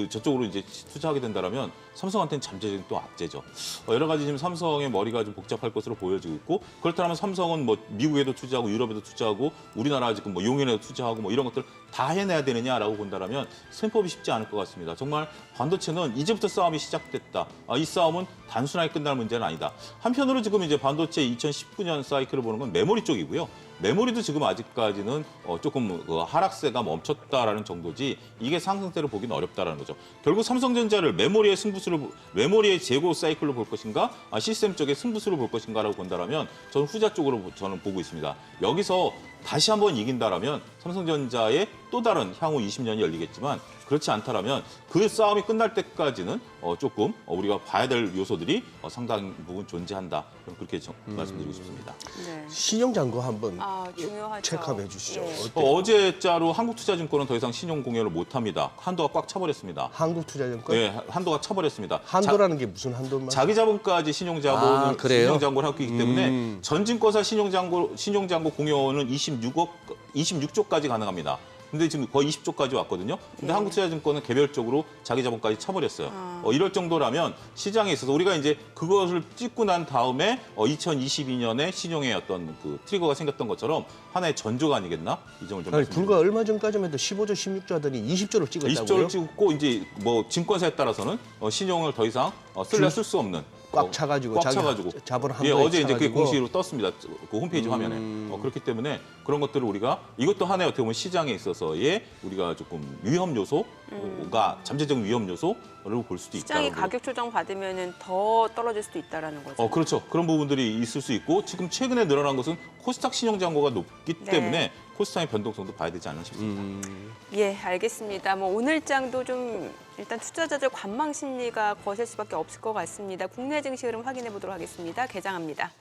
저쪽으로 이제 투자하게 된다라면 삼성한테는 잠재적인 또 악재죠. 여러 가지 지금 삼성의 머리가 좀 복잡할 것으로 보여지고 있고 그렇다면 삼성은 뭐 미국에도 투자하고 유럽에도 투자하고 우리나라 지금 뭐 용인에도 투자하고 뭐 이런 것들 다 해내야 되느냐라고 본다라면 셈법이 쉽지 않을 것 같습니다. 정말 반도체는 이제부터 싸움이 시작됐다. 이 싸움은 단순하게 끝날 문제는 아니다. 한편으로 지금 이제 반도체 2019년 사이클을 보는 건 메모리 쪽이고요. 메모리도 지금 아직까지는 조금 그 하락세가 멈췄다라는 정도지 이게 상승세를 보기는 어렵다라는 거죠. 결국 삼성전자를 메모리의 재고 사이클로 볼 것인가, 시스템 쪽의 승부수로 볼 것인가라고 본다라면 저는 후자 쪽으로 저는 보고 있습니다. 여기서 다시 한번 이긴다라면 삼성전자의 또 다른 향후 20년이 열리겠지만 그렇지 않다라면 그 싸움이 끝날 때까지는 조금 우리가 봐야 될 요소들이 상당 부분 존재한다. 그렇게 말씀드리고 싶습니다.
네.
신용잔고 한번
중요하죠.
체크해 주시죠.
예.
어때요?
어제자로 한국투자증권은 더 이상 신용 공여를 못합니다. 한도가 꽉 차버렸습니다.
한국투자증권?
네, 한도가 차버렸습니다.
한도라는 게 무슨 한도만?
자기 자본까지 신용자본을
그래요?
신용잔고를 하고 있기 때문에 전진권사 신용잔고 공여는 26조까지 가능합니다. 근데 지금 거의 20조까지 왔거든요. 근데 한국투자증권은 개별적으로 자기 자본까지 차버렸어요. 이럴 정도라면 시장에 있어서 우리가 이제 그것을 찍고 난 다음에 2022년에 신용의 어떤 그 트리거가 생겼던 것처럼 하나의 전조가 아니겠나? 이 점을 좀
아니,
말씀드립니다.
불과 얼마 전까지만 해도 15조, 16조 하더니 20조를 찍었다고요?
20조를 찍고 이제 뭐 증권사에 따라서는 신용을 더 이상 쓸 수 없는
꽉 차가지고
꽉
자기
차가지고
자본 한도에
예, 어제 이제 그게
차가지고.
공시로 떴습니다. 그 홈페이지 화면에 그렇기 때문에 그런 것들을 우리가 이것도 하나의 어떻게 보면 시장에 있어서의 우리가 조금 위험 요소가 잠재적 위험 요소를 볼 수도 있다.
시장이 가격 조정 받으면은 더 떨어질 수도 있다라는 거죠.
그렇죠. 그런 부분들이 있을 수 있고 지금 최근에 늘어난 것은 코스닥 신용 잔고가 높기
네.
때문에 코스닥의 변동성도 봐야 되지 않나 싶습니다.
예, 알겠습니다. 뭐 오늘장도 좀 일단 투자자들 관망 심리가 거셀 수밖에 없을 것 같습니다. 국내 증시 흐름 확인해 보도록 하겠습니다. 개장합니다.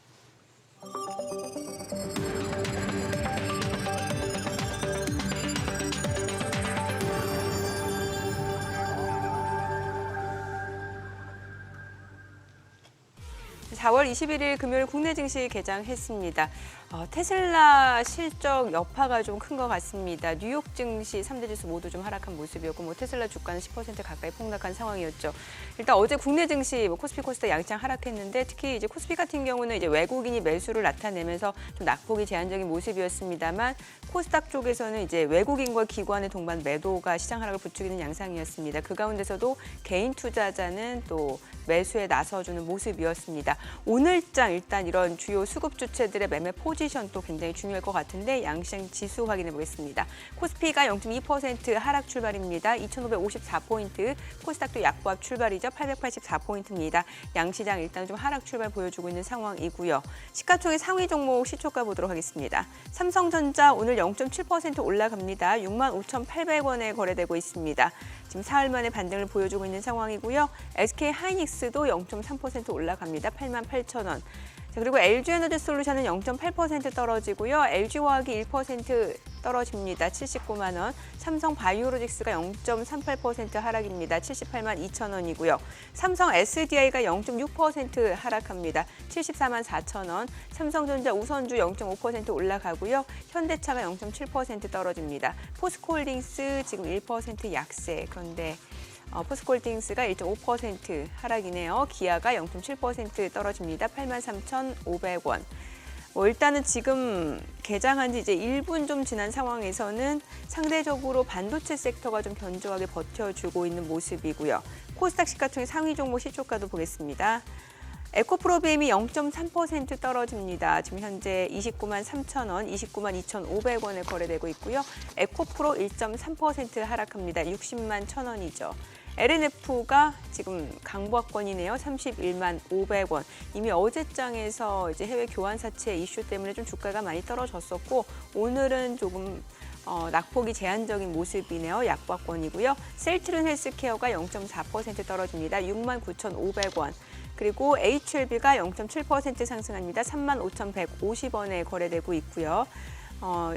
(4월 21일) 금요일 국내 증시 개장했습니다. 테슬라 실적 여파가 좀 큰 것 같습니다. 뉴욕 증시 3대 지수 모두 좀 하락한 모습이었고 뭐 테슬라 주가는 10% 가까이 폭락한 상황이었죠. 일단 어제 국내 증시 코스피 코스닥 양장 하락했는데 특히 이제 코스피 같은 경우는 이제 외국인이 매수를 나타내면서 좀 낙폭이 제한적인 모습이었습니다만 코스닥 쪽에서는 이제 외국인과 기관의 동반 매도가 시장 하락을 부추기는 양상이었습니다. 그 가운데서도 개인 투자자는 또 매수에 나서주는 모습이었습니다. 오늘장 일단 이런 주요 수급 주체들의 매매 포지션도 굉장히 중요할 것 같은데 양시장 지수 확인해 보겠습니다. 코스피가 0.2% 하락 출발입니다. 2,554포인트, 코스닥도 약보합 출발이죠. 884포인트입니다. 양시장 일단 좀 하락 출발 보여주고 있는 상황이고요. 시가총액 상위 종목 시초가 보도록 하겠습니다. 삼성전자 오늘 0.7% 올라갑니다. 65,800원에 거래되고 있습니다. 지금 사흘 만에 반등을 보여주고 있는 상황이고요. SK 하이닉스도 0.3% 올라갑니다. 88,000원. 자, 그리고 LG에너지솔루션은 0.8% 떨어지고요. LG화학이 1% 떨어집니다. 79만 원. 삼성 바이오로직스가 0.38% 하락입니다. 78만 2천 원이고요. 삼성 SDI가 0.6% 하락합니다. 74만 4천 원. 삼성전자 우선주 0.5% 올라가고요. 현대차가 0.7% 떨어집니다. 포스코홀딩스 지금 1% 약세. 그런데 포스코홀딩스가 1.5% 하락이네요. 기아가 0.7% 떨어집니다. 83,500원. 일단은 지금 개장한 지 이제 1분 좀 지난 상황에서는 상대적으로 반도체 섹터가 좀 견조하게 버텨주고 있는 모습이고요. 코스닥 시가총액 상위 종목 시초가도 보겠습니다. 에코프로비엠이 0.3% 떨어집니다. 지금 현재 29만 3천 원, 29만 2,500원에 거래되고 있고요. 에코프로 1.3% 하락합니다. 60만 1천 원이죠. LNF가 지금 강보합권이네요. 31만 500원. 이미 어제장에서 이제 해외 교환사채 이슈 때문에 좀 주가가 많이 떨어졌었고 오늘은 조금 낙폭이 제한적인 모습이네요. 약보합권이고요. 셀트론 헬스케어가 0.4% 떨어집니다. 6만 9,500원. 그리고 HLB가 0.7% 상승합니다. 35,150원에 거래되고 있고요.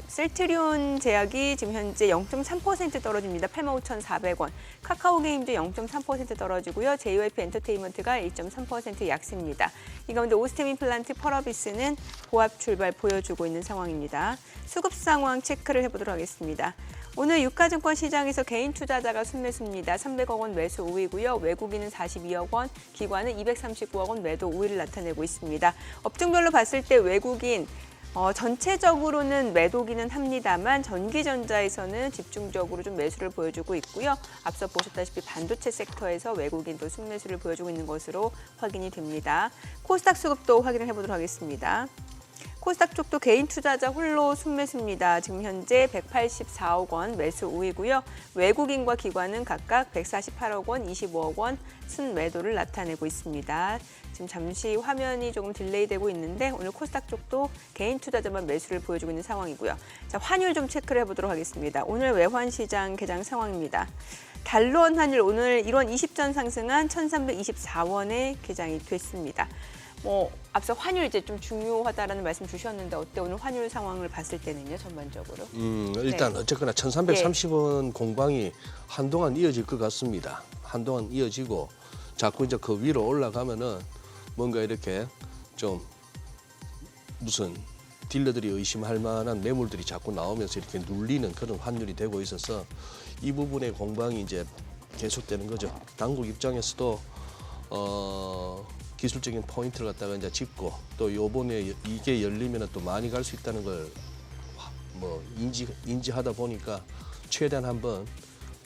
셀트리온 제약이 지금 현재 0.3% 떨어집니다. 85,400원. 카카오게임도 0.3% 떨어지고요. JYP 엔터테인먼트가 1.3% 약세입니다. 이 가운데 오스템 임플란트 펄어비스는 보합 출발 보여주고 있는 상황입니다. 수급 상황 체크를 해보도록 하겠습니다. 오늘 유가증권 시장에서 개인 투자자가 순매수입니다. 300억 원 매수 우위고요. 외국인은 42억 원, 기관은 239억 원 매도 우위를 나타내고 있습니다. 업종별로 봤을 때 외국인 전체적으로는 매도기는 합니다만 전기전자에서는 집중적으로 좀 매수를 보여주고 있고요. 앞서 보셨다시피 반도체 섹터에서 외국인도 순매수를 보여주고 있는 것으로 확인이 됩니다. 코스닥 수급도 확인을 해보도록 하겠습니다. 코스닥 쪽도 개인 투자자 홀로 순매수입니다. 지금 현재 184억 원 매수 우위고요. 외국인과 기관은 각각 148억 원, 25억 원 순매도를 나타내고 있습니다. 지금 잠시 화면이 조금 딜레이되고 있는데 오늘 코스닥 쪽도 개인 투자자만 매수를 보여주고 있는 상황이고요. 자, 환율 좀 체크를 해보도록 하겠습니다. 오늘 외환 시장 개장 상황입니다. 달러원 환율 오늘 1원 20전 상승한 1,324원에 개장이 됐습니다. 앞서 환율 이제 좀 중요하다라는 말씀 주셨는데 어때 오늘 환율 상황을 봤을 때는요 전반적으로?
일단
네.
어쨌거나 1,330원 공방이 한동안 이어질 것 같습니다. 한동안 이어지고 자꾸 이제 그 위로 올라가면은 뭔가 이렇게 좀 무슨 딜러들이 의심할 만한 매물들이 자꾸 나오면서 이렇게 눌리는 그런 환율이 되고 있어서 이 부분의 공방이 이제 계속되는 거죠. 당국 입장에서도 기술적인 포인트를 갖다가 이제 짚고 또 요번에 이게 열리면 또 많이 갈 수 있다는 걸 뭐 인지하다 보니까 최대한 한번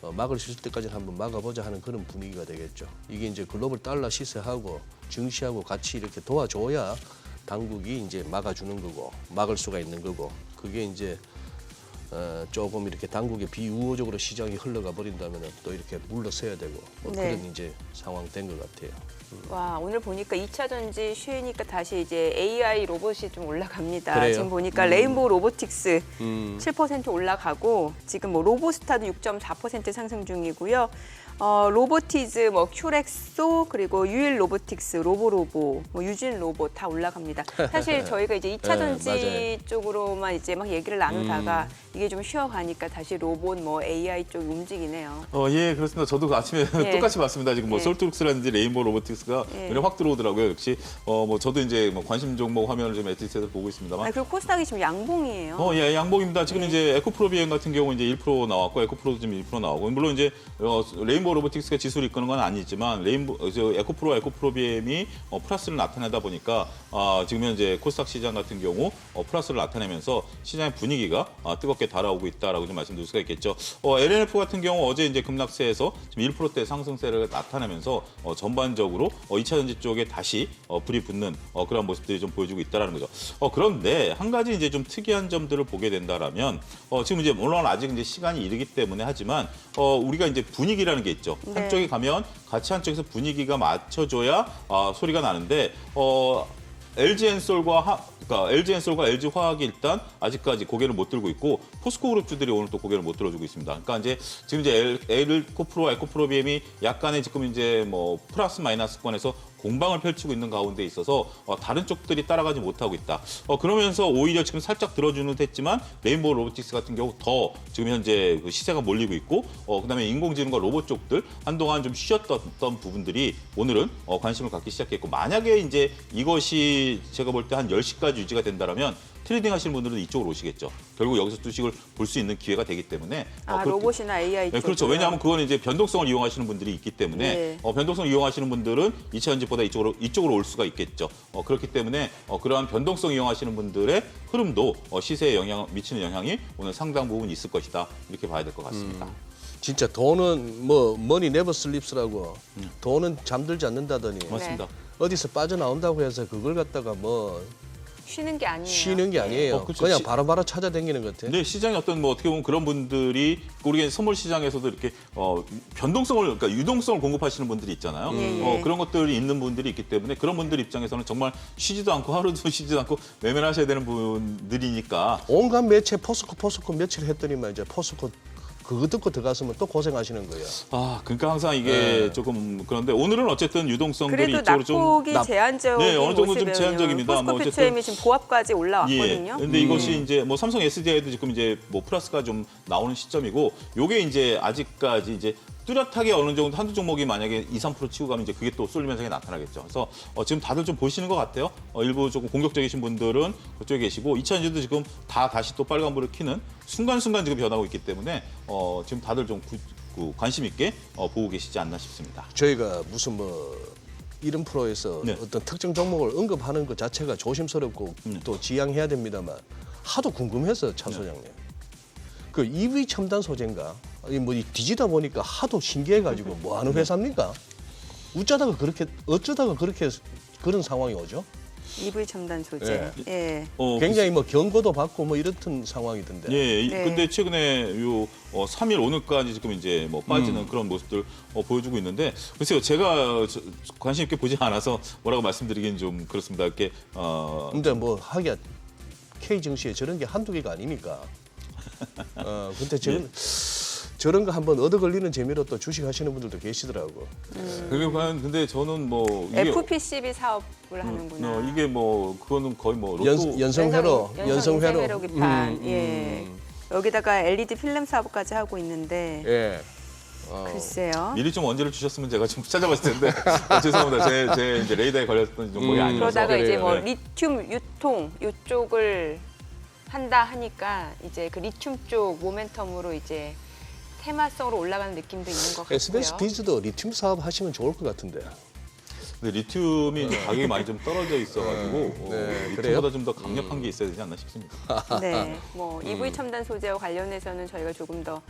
막을 수 있을 때까지는 한번 막아보자 하는 그런 분위기가 되겠죠. 이게 이제 글로벌 달러 시세하고 증시하고 같이 이렇게 도와줘야 당국이 이제 막아주는 거고 막을 수가 있는 거고 그게 이제 조금 이렇게 당국에 비우호적으로 시장이 흘러가 버린다면 또 이렇게 물러서야 되고 뭐
네.
그런 이제 상황 된 것 같아요.
와 오늘 보니까 2차 전지 쉬니까 다시 이제 AI 로봇이 좀 올라갑니다.
그래요?
지금 보니까 레인보우 로보틱스
嗯
7% 올라가고 지금 뭐 로보스타도 6.4% 상승 중이고요. 로보티즈, 뭐 큐렉소 그리고 유일 로보틱스, 로보로보, 뭐 유진 로봇 다 올라갑니다. 사실 저희가 이제 2차 전지
맞아요.
쪽으로만 이제 막 얘기를 나누다가 이게 좀 쉬어가니까 다시 로봇, 뭐 AI 쪽이 움직이네요.
예, 그렇습니다. 저도 그 아침에
예.
똑같이 봤습니다. 지금 뭐
예.
솔트룩스라든지 레인보우 로보틱스가
예.
눈에 확 들어오더라고요. 역시 뭐 저도 이제 뭐 관심 종목 화면을 좀 에티스에서 보고 있습니다만.
그리고 코스닥이 지금 양봉이에요.
예, 양봉입니다. 지금
예.
이제 에코프로비엠 같은 경우 이제 1% 나왔고 에코프로도 지금 1% 나오고 물론 이제 레인보우 로보틱스가 지수를 이끄는 건 아니지만 에코프로비엠이 플러스를 나타내다 보니까 지금 현재 코스닥 시장 같은 경우 플러스를 나타내면서 시장의 분위기가 뜨겁게 달아오고 있다라고 좀 말씀드릴 수가 있겠죠. LNF 같은 경우 어제 이제 급락세에서 지금 1%대 상승세를 나타내면서 전반적으로 2차 전지 쪽에 다시 불이 붙는 그런 모습들이 좀 보여주고 있다라는 거죠. 그런데 한 가지 이제 좀 특이한 점들을 보게 된다라면 지금 이제 물론 아직 이제 시간이 이르기 때문에 하지만 우리가 이제 분위기라는 게 있죠.
네.
한쪽에 가면 같이 한쪽에서 분위기가 맞춰줘야 소리가 나는데 LG엔솔과 LG화학이 일단 아직까지 고개를 못 들고 있고 포스코 그룹주들이 오늘 또 고개를 못 들어주고 있습니다. 그러니까 이제 지금 이제 에코프로비엠이 약간의 지금 이제 뭐 플러스 마이너스권에서 공방을 펼치고 있는 가운데 있어서 다른 쪽들이 따라가지 못하고 있다. 그러면서 오히려 지금 살짝 들어주는 했지만 레인보우 로보틱스 같은 경우 더 지금 현재 그 시세가 몰리고 있고 그다음에 인공지능과 로봇 쪽들 한동안 좀 쉬었던 부분들이 오늘은 관심을 갖기 시작했고 만약에 이제 이것이 제가 볼 때 한 10시까지 유지가 된다라면 트레이딩 하시는 분들은 이쪽으로 오시겠죠. 결국 여기서 수익을 볼 수 있는 기회가 되기 때문에
로봇이나 AI 쪽.
네, 그렇죠. 왜냐하면 그거는 이제 변동성을 이용하시는 분들이 있기 때문에
네.
변동성을 이용하시는 분들은 2차 전지보다 이쪽으로 올 수가 있겠죠. 그렇기 때문에 그러한 변동성 이용하시는 분들의 흐름도 시세에 미치는 영향이 오늘 상당 부분 있을 것이다. 이렇게 봐야 될 것 같습니다.
진짜 돈은 뭐 머니 네버 슬립스라고 돈은 잠들지 않는다더니
맞습니다.
어디서 빠져나온다고 해서 그걸 갖다가 뭐
쉬는 게 아니에요.
쉬는 게 아니에요.
그렇죠.
그냥 바로바로 찾아다니는 것 같아요.
네, 시장이 어떤 뭐 어떻게 보면 그런 분들이 우리가 선물 시장에서도 이렇게 변동성을 그러니까 유동성을 공급하시는 분들이 있잖아요.
예.
그런 것들이 있는 분들이 있기 때문에 그런 분들 입장에서는 정말 쉬지도 않고 하루도 쉬지도 않고 매매를 하셔야 되는 분들이니까
온갖 매체 포스코 며칠 했더니만 이제 포스코 그거 듣고 들어갔으면 또 고생하시는 거예요.
그러니까 항상 이게
네.
조금 그런데 오늘은 어쨌든 유동성들이
그래도
이쪽으로 좀
낙폭이 제한적인
네, 어느 정도 좀
모습이에요.
제한적입니다.
포스코
뭐 어쨌든-
퓨처엠이 지금 보합까지 올라왔거든요.
근데 이것이 이제 뭐 삼성 SDI도 지금 이제 뭐 플러스가 좀 나오는 시점이고 요게 이제 아직까지 이제 뚜렷하게 어느 정도 한두 종목이 만약에 2, 3% 치고 가면 이제 그게 또 쏠림 현상이 나타나겠죠. 그래서 지금 다들 좀 보시는 것 같아요. 일부 조금 공격적이신 분들은 그쪽에 계시고 2차전지도 지금 다시 또 빨간불을 켜는 순간순간 지금 변하고 있기 때문에 지금 다들 좀 관심 있게 보고 계시지 않나 싶습니다.
저희가 무슨 뭐 이런 프로에서
네.
어떤 특정 종목을 언급하는 것 자체가 조심스럽고 또 지양해야 됩니다만 하도 궁금해서 차 소장님. 그 EV 첨단 소재인가? 뭐 뒤지다 보니까 하도 신기해가지고 뭐 하는 회사입니까? 어쩌다가 그렇게 그런 상황이 오죠?
EV 첨단 소재. 예.
굉장히 뭐 경고도 받고 뭐 이렇던 상황이던데.
예,
네.
근데 최근에 요 3일 오늘까지 지금 이제 뭐 빠지는 그런 모습들 보여주고 있는데 글쎄요, 제가 관심 있게 보지 않아서 뭐라고 말씀드리기는 좀 그렇습니다. 이렇게
근데 뭐 하기야 K 증시에 저런 게 한두 개가 아니니까. 근데 저런 거 한번 얻어 걸리는 재미로 또 주식 하시는 분들도 계시더라고.
근데 저는 뭐 이게
FPCB 사업을 하는구나.
이게 뭐 그거는 거의 뭐 로또
연성회로.
연성회로 기판. 예. 여기다가 LED 필름 사업까지 하고 있는데
예.
글쎄요.
미리 좀 언제를 주셨으면 제가 좀 찾아봤을 텐데 죄송합니다. 제 이제 레이더에 걸렸던 종목이 아니라서.
그러다가 이제
그래요,
뭐
네.
리튬 유통 이쪽을 한다 하니까 이제 그 리튬 쪽 모멘텀으로 이제 테마성으로 올라가는 느낌도 있는 것 같고요.
SBS 비즈도 리튬 사업 하시면 좋을 것 같은데.
근데 리튬이 이제 가격이 많이 좀 떨어져 있어가지고
네,
리튬보다 좀 더 강력한 게 있어야 되지 않나 싶습니다.
네, 뭐 EV 첨단 소재와 관련해서는 저희가 조금 더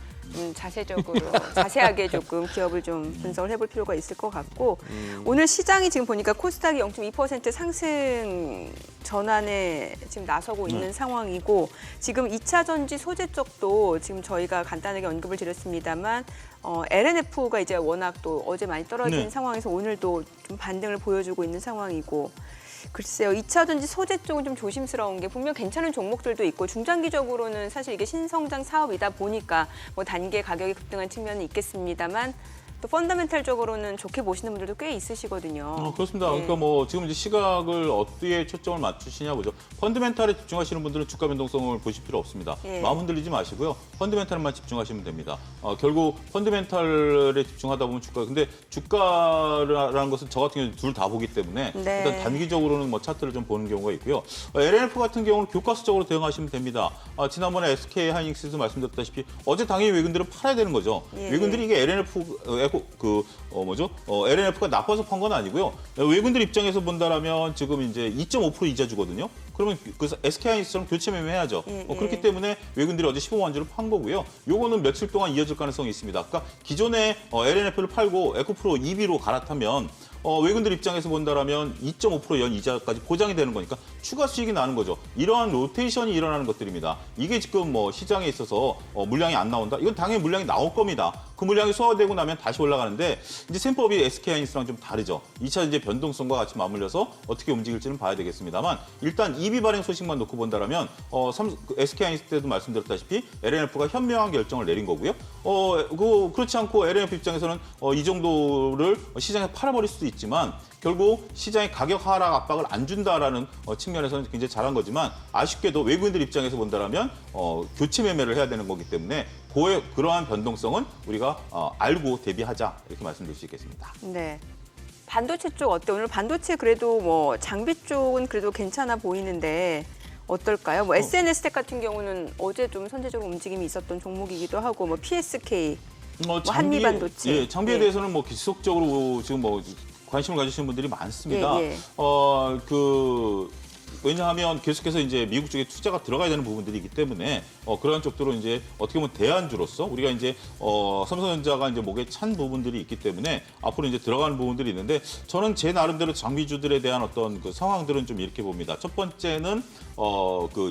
자세하게 조금 기업을 좀 분석을 해볼 필요가 있을 것 같고 오늘 시장이 지금 보니까 코스닥이 0.2% 상승 전환에 지금 나서고 있는 상황이고 지금 2차 전지 소재 쪽도 지금 저희가 간단하게 언급을 드렸습니다만 LNF가 이제 워낙 또 어제 많이 떨어진
네.
상황에서 오늘도 좀 반등을 보여주고 있는 상황이고 글쎄요, 2차 전지 소재 쪽은 좀 조심스러운 게 분명 괜찮은 종목들도 있고 중장기적으로는 사실 이게 신성장 사업이다 보니까 뭐 단기에 가격이 급등한 측면은 있겠습니다만 또 펀더멘탈적으로는 좋게 보시는 분들도 꽤 있으시거든요.
그렇습니다.
예.
그러니까 뭐 지금 이제 시각을 어디에 초점을 맞추시냐 보죠. 펀드멘탈에 집중하시는 분들은 주가 변동성을 보실 필요 없습니다.
예.
마음 흔들리지 마시고요. 펀드멘탈만 집중하시면 됩니다. 결국 펀드멘탈에 집중하다 보면 근데 주가라는 것은 저 같은 경우는 둘 다 보기 때문에
네.
일단 단기적으로는 뭐 차트를 좀 보는 경우가 있고요. LNF 같은 경우는 교과서적으로 대응하시면 됩니다. 지난번에 SK 하이닉스에서 말씀드렸다시피 어제 당연히 외국인들은 팔아야 되는 거죠.
예.
외국인들이 이게 LNF LNF가 나빠서 판 건 아니고요. 외국인들 입장에서 본다라면 지금 이제 2.5% 이자 주거든요. 그러면 그 SK하이닉스처럼 교체 매매해야죠.
예,
그렇기
예.
때문에 외국인들이 어제 15만 주를 판 거고요. 요거는 며칠 동안 이어질 가능성이 있습니다. 그러니까 기존에 LNF를 팔고 에코프로 EB로 갈아타면 외국인들 입장에서 본다라면 2.5% 연 이자까지 보장이 되는 거니까 추가 수익이 나는 거죠. 이러한 로테이션이 일어나는 것들입니다. 이게 지금 뭐 시장에 있어서 물량이 안 나온다? 이건 당연히 물량이 나올 겁니다. 그 물량이 소화되고 나면 다시 올라가는데 이제 셈법이 SK하이닉스랑 좀 다르죠. 2차 이제 변동성과 같이 맞물려서 어떻게 움직일지는 봐야 되겠습니다만 일단 EB 발행 소식만 놓고 본다라면 SK하이닉스 때도 말씀드렸다시피 LNF가 현명한 결정을 내린 거고요. 그렇지 않고 LNF 입장에서는 이 정도를 시장에 팔아버릴 수도 있지만 결국 시장의 가격 하락 압박을 안 준다라는 측면에서는 굉장히 잘한 거지만 아쉽게도 외국인들 입장에서 본다라면 교체 매매를 해야 되는 거기 때문에 그러한 변동성은 우리가 알고 대비하자 이렇게 말씀드릴 수 있겠습니다.
네. 반도체 쪽 어때? 오늘 반도체 그래도 뭐 장비 쪽은 그래도 괜찮아 보이는데 어떨까요? 뭐 SNS텍 같은 경우는 어제 좀 선제적으로 움직임이 있었던 종목이기도 하고 뭐 PSK, 한미반도체.
예, 장비에
예.
대해서는 뭐 지속적으로 지금 뭐 관심을 가지시는 분들이 많습니다.
예, 예.
왜냐하면 계속해서 이제 미국 쪽에 투자가 들어가야 되는 부분들이기 때문에 그러한 쪽들로 이제 어떻게 보면 대안주로서 우리가 이제 삼성전자가 이제 목에 찬 부분들이 있기 때문에 앞으로 이제 들어가는 부분들이 있는데 저는 제 나름대로 장비주들에 대한 어떤 그 상황들은 좀 이렇게 봅니다. 첫 번째는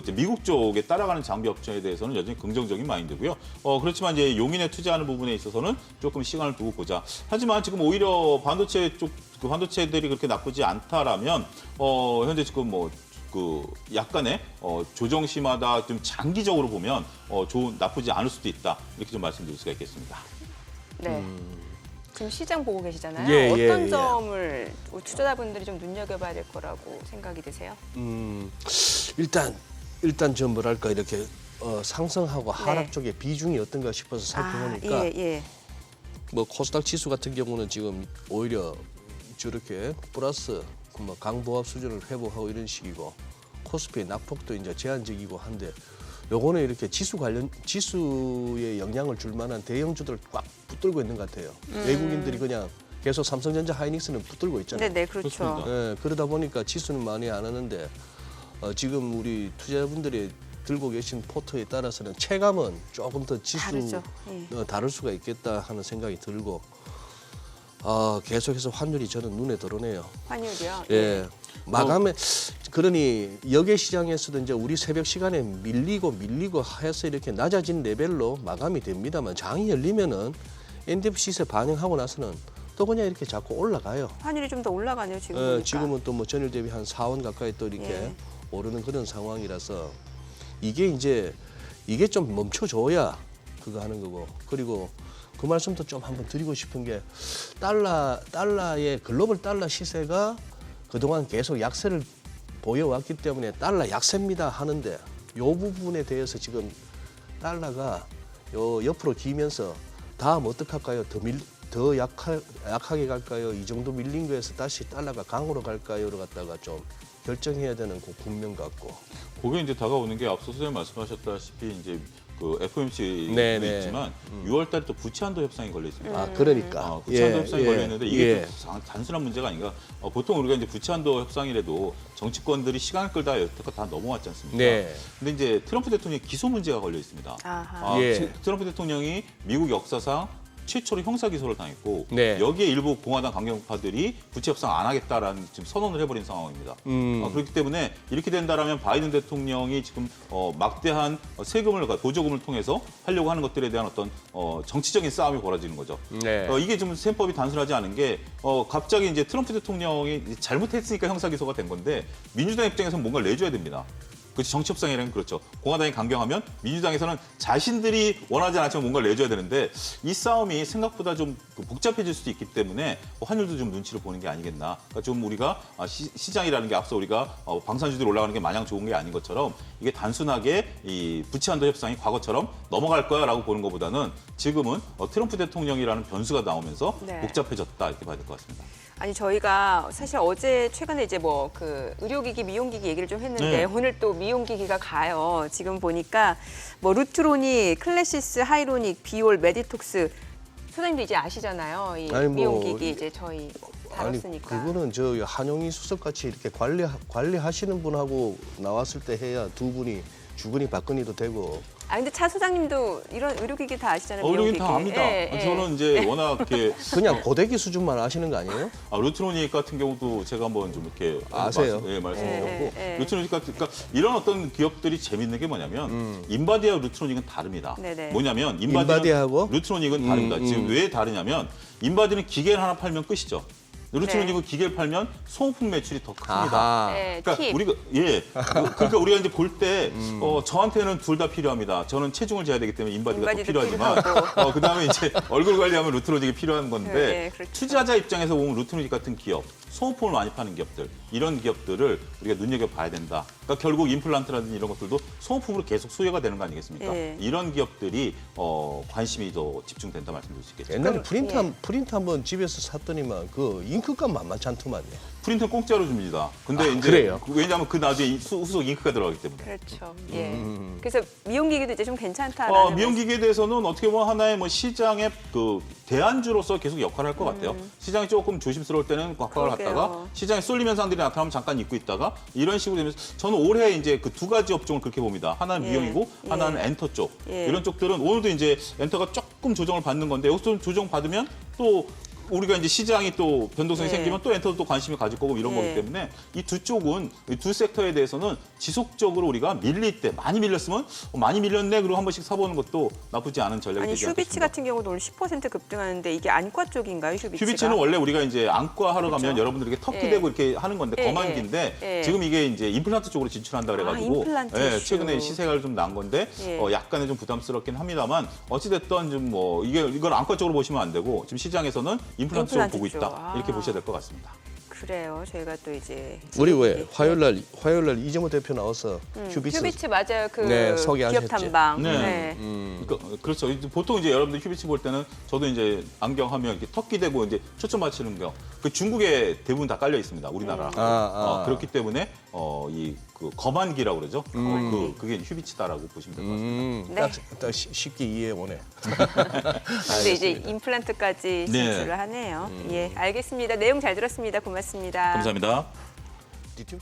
이제 미국 쪽에 따라가는 장비 업체에 대해서는 여전히 긍정적인 마인드고요. 그렇지만 이제 용인에 투자하는 부분에 있어서는 조금 시간을 두고 보자. 하지만 지금 오히려 반도체 쪽 그 반도체들이 그렇게 나쁘지 않다라면 현재 지금 약간의 조정 심하다 좀 장기적으로 보면 나쁘지 않을 수도 있다 이렇게 좀 말씀드릴 수가 있겠습니다.
네. 지금 시장 보고 계시잖아요.
예,
어떤
예.
점을 우리 투자자분들이 좀 눈여겨봐야 될 거라고 생각이 드세요?
일단 좀 뭐랄까 이렇게 상승하고 하락
네.
쪽에 비중이 어떤가 싶어서 살펴보니까
예.
뭐 코스닥 지수 같은 경우는 지금 오히려 저렇게 플러스 뭐 강보합 수준을 회복하고 이런 식이고 코스피의 낙폭도 이제 제한적이고 한데 요거는 이렇게 지수에 영향을 줄 만한 대형주들을 꽉 붙들고 있는 것 같아요. 외국인들이 그냥 계속 삼성전자 하이닉스는 붙들고 있잖아요.
네, 그렇죠.
그렇습니다.
예, 그러다 보니까 지수는 많이 안 하는데 지금 우리 투자자분들이 들고 계신 포트에 따라서는 체감은 조금 더 지수
다르죠. 예.
다를 수가 있겠다 하는 생각이 들고 계속해서 환율이 저는 눈에 들어오네요.
환율이요?
예. 마감에 그러니 역외 시장에서도 이제 우리 새벽 시간에 밀리고 해서 이렇게 낮아진 레벨로 마감이 됩니다만 장이 열리면은 NDF 시세 반영하고 나서는 또 그냥 이렇게 자꾸 올라가요.
환율이 좀 더 올라가네요, 지금 보니까.
지금은 또 뭐 전일 대비 한 4원 가까이 또 이렇게
예.
오르는 그런 상황이라서 이게 좀 멈춰줘야 그거 하는 거고. 그리고 그 말씀도 좀 한번 드리고 싶은 게 달러의 글로벌 달러 시세가 그동안 계속 약세를 보여왔기 때문에 달러 약세입니다 하는데 요 부분에 대해서 지금 달러가 요 옆으로 기면서 다음 어떡할까요? 더 약하게 갈까요? 이 정도 밀린 거에서 다시 달러가 강으로 갈까요?를 갖다가 좀 결정해야 되는 그 국면 같고.
그게 이제 다가오는 게 앞서 선생님 말씀하셨다시피 이제 그 FOMC도
네네.
있지만 6월달에 또 부채 한도 협상이 걸려 있습니다.
아 그러니까.
부채 한도 협상이 걸려 있는데 이게
예.
또 단순한 문제가 아닌가. 보통 우리가 이제 부채 한도 협상이라도 정치권들이 시간을 끌다 여태껏 다 넘어왔지 않습니까?
네.
근데 이제 트럼프 대통령의 기소 문제가 걸려 있습니다.
아하.
예.
트럼프 대통령이 미국 역사상 최초로 형사 기소를 당했고
네.
여기에 일부 공화당 강경파들이 부채 협상 안 하겠다라는 지금 선언을 해버린 상황입니다. 그렇기 때문에 이렇게 된다라면 바이든 대통령이 지금 막대한 세금을 보조금을 통해서 하려고 하는 것들에 대한 어떤 정치적인 싸움이 벌어지는 거죠.
네.
이게 좀 셈법이 단순하지 않은 게 갑자기 이제 트럼프 대통령이 잘못했으니까 형사 기소가 된 건데 민주당 입장에서는 뭔가를 내줘야 됩니다. 그렇죠. 정치협상이라는 그렇죠. 공화당이 강경하면 민주당에서는 자신들이 원하지 않지만 뭔가를 내줘야 되는데 이 싸움이 생각보다 좀 복잡해질 수도 있기 때문에 환율도 좀 눈치를 보는 게 아니겠나. 그러니까 좀 우리가 시장이라는 게 앞서 우리가 방산주들이 올라가는 게 마냥 좋은 게 아닌 것처럼 이게 단순하게 이 부채한도 협상이 과거처럼 넘어갈 거야라고 보는 것보다는 지금은 트럼프 대통령이라는 변수가 나오면서
네.
복잡해졌다 이렇게 봐야 될 것 같습니다.
아니 저희가 사실 어제 최근에 이제 뭐 그 의료기기, 미용기기 얘기를 좀 했는데
네.
오늘 또 미용기기가 가요. 지금 보니까 뭐 루트로닉, 클래시스, 하이로닉, 비올, 메디톡스 소장님도 이제 아시잖아요. 이
아니, 뭐,
미용기기 이제 저희
아니
다뤘으니까.
그거는 저 한용희 수석 같이 이렇게 관리하시는 분하고 나왔을 때 해야 두 분이 주거니 받거니도 되고.
아 근데 차 소장님도 이런 의료기기 다 아시잖아요.
의료인
미용기기.
다 압니다.
예, 예.
저는 이제 워낙 이렇게
그냥 고데기 수준만 아시는 거 아니에요?
루트로닉 같은 경우도 제가 한번 좀 이렇게
아세요?
말씀드렸고
예.
루트로닉 같은 그러니까 이런 어떤 기업들이 재밌는 게 뭐냐면 인바디하고 루트로닉은 다릅니다.
네네.
뭐냐면
인바디하고?
루트로닉은 다릅니다. 지금 왜 다르냐면 인바디는 기계를 하나 팔면 끝이죠. 루트로닉은 기계를 팔면 소모품 매출이 더 큽니다.
아하.
네,
그러니까
팁.
우리가 그러니까 우리가 이제 볼 때 저한테는 둘 다 필요합니다. 저는 체중을 재야 되기 때문에 인바디가 더
인바디도
필요하지만 그다음에 이제 얼굴 관리하면 루트로닉이 필요한 건데
네, 그렇죠.
투자자 입장에서 보면 루트로닉 같은 기업, 소모품을 많이 파는 기업들 이런 기업들을 우리가 눈여겨봐야 된다. 그러니까 결국 임플란트라든지 이런 것들도 소모품으로 계속 수요가 되는 거 아니겠습니까?
예.
이런 기업들이 관심이 더 집중된다 말씀드릴 수 있겠죠.
옛날에
그럼,
프린트 한번 집에서 샀더니만 그 잉크값 만만치 않더만요.
프린트는 공짜로 줍니다. 근데 이제
그래요?
왜냐하면 그 나중에 후속 잉크가 들어가기 때문에.
그렇죠. 예. 그래서 미용기기도 이제 좀 괜찮다라는. 말씀.
미용기기에 대해서는 어떻게 보면 하나의 뭐 시장의 그 대안주로서 계속 역할을 할 것 같아요. 시장이 조금 조심스러울 때는 꽉꽉을
그러게요.
갔다가 시장에 쏠림 현상들이 나타나면 잠깐 잊고 있다가 이런 식으로 되면서 저는 올해 이제 그 두 가지 업종을 그렇게 봅니다. 하나는
예.
미용이고
예.
하나는 엔터 쪽.
예.
이런 쪽들은 오늘도 이제 엔터가 조금 조정을 받는 건데 여기서 좀 조정 받으면 또 우리가 이제 시장이 또 변동성이
예.
생기면 또 엔터도 또 관심을 가질 거고 이런
예.
거기 때문에 이 두 쪽은 이 두 섹터에 대해서는 지속적으로 우리가 밀릴 때 많이 밀렸으면 많이 밀렸네 그리고 한 번씩 사보는 것도 나쁘지 않은 전략이
아니
되지
휴비치
않겠습니까?
같은 경우도 오늘 10% 급등하는데 이게 안과 쪽인가요, 휴비치가?
휴비치는 원래 우리가 이제 안과 하러 가면
그렇죠.
여러분들 이렇게 턱
예.
기대고 이렇게 하는 건데
예,
거만기인데
예.
지금 이게 이제 임플란트 쪽으로 진출한다 그래가지고
임플란트 이슈.
최근에 시세가 좀 난 건데
예.
약간은 좀 부담스럽긴 합니다만 어찌됐든 좀 뭐 이걸 안과 쪽으로 보시면 안 되고 지금 시장에서는 임플란트 쪽으로
임플란트
보고
쪽.
있다 이렇게 보셔야 될 것 같습니다.
그래요. 저희가 또 이제
우리 왜 화요일날 이정호 대표 나와서
휴비치 맞아요. 그
네, 소개하셨지.
기업 탐방.
네. 그러니까 그렇죠. 이제 보통 이제 여러분들 휴비치 볼 때는 저도 이제 안경하면 이렇게 턱 기대고 이제 초점 맞추는 거. 그 중국에 대부분 다 깔려 있습니다. 우리나라. 그렇기 때문에 이 그 거만기라고 그러죠. 그게 휴비치다라고 보시면 될 것 같습니다.
네.
딱 쉽게 이해 오네.
근데 이제 임플란트까지
네.
진출을 하네요. 예, 알겠습니다. 내용 잘 들었습니다. 고맙습니다.
감사합니다.
뒤팀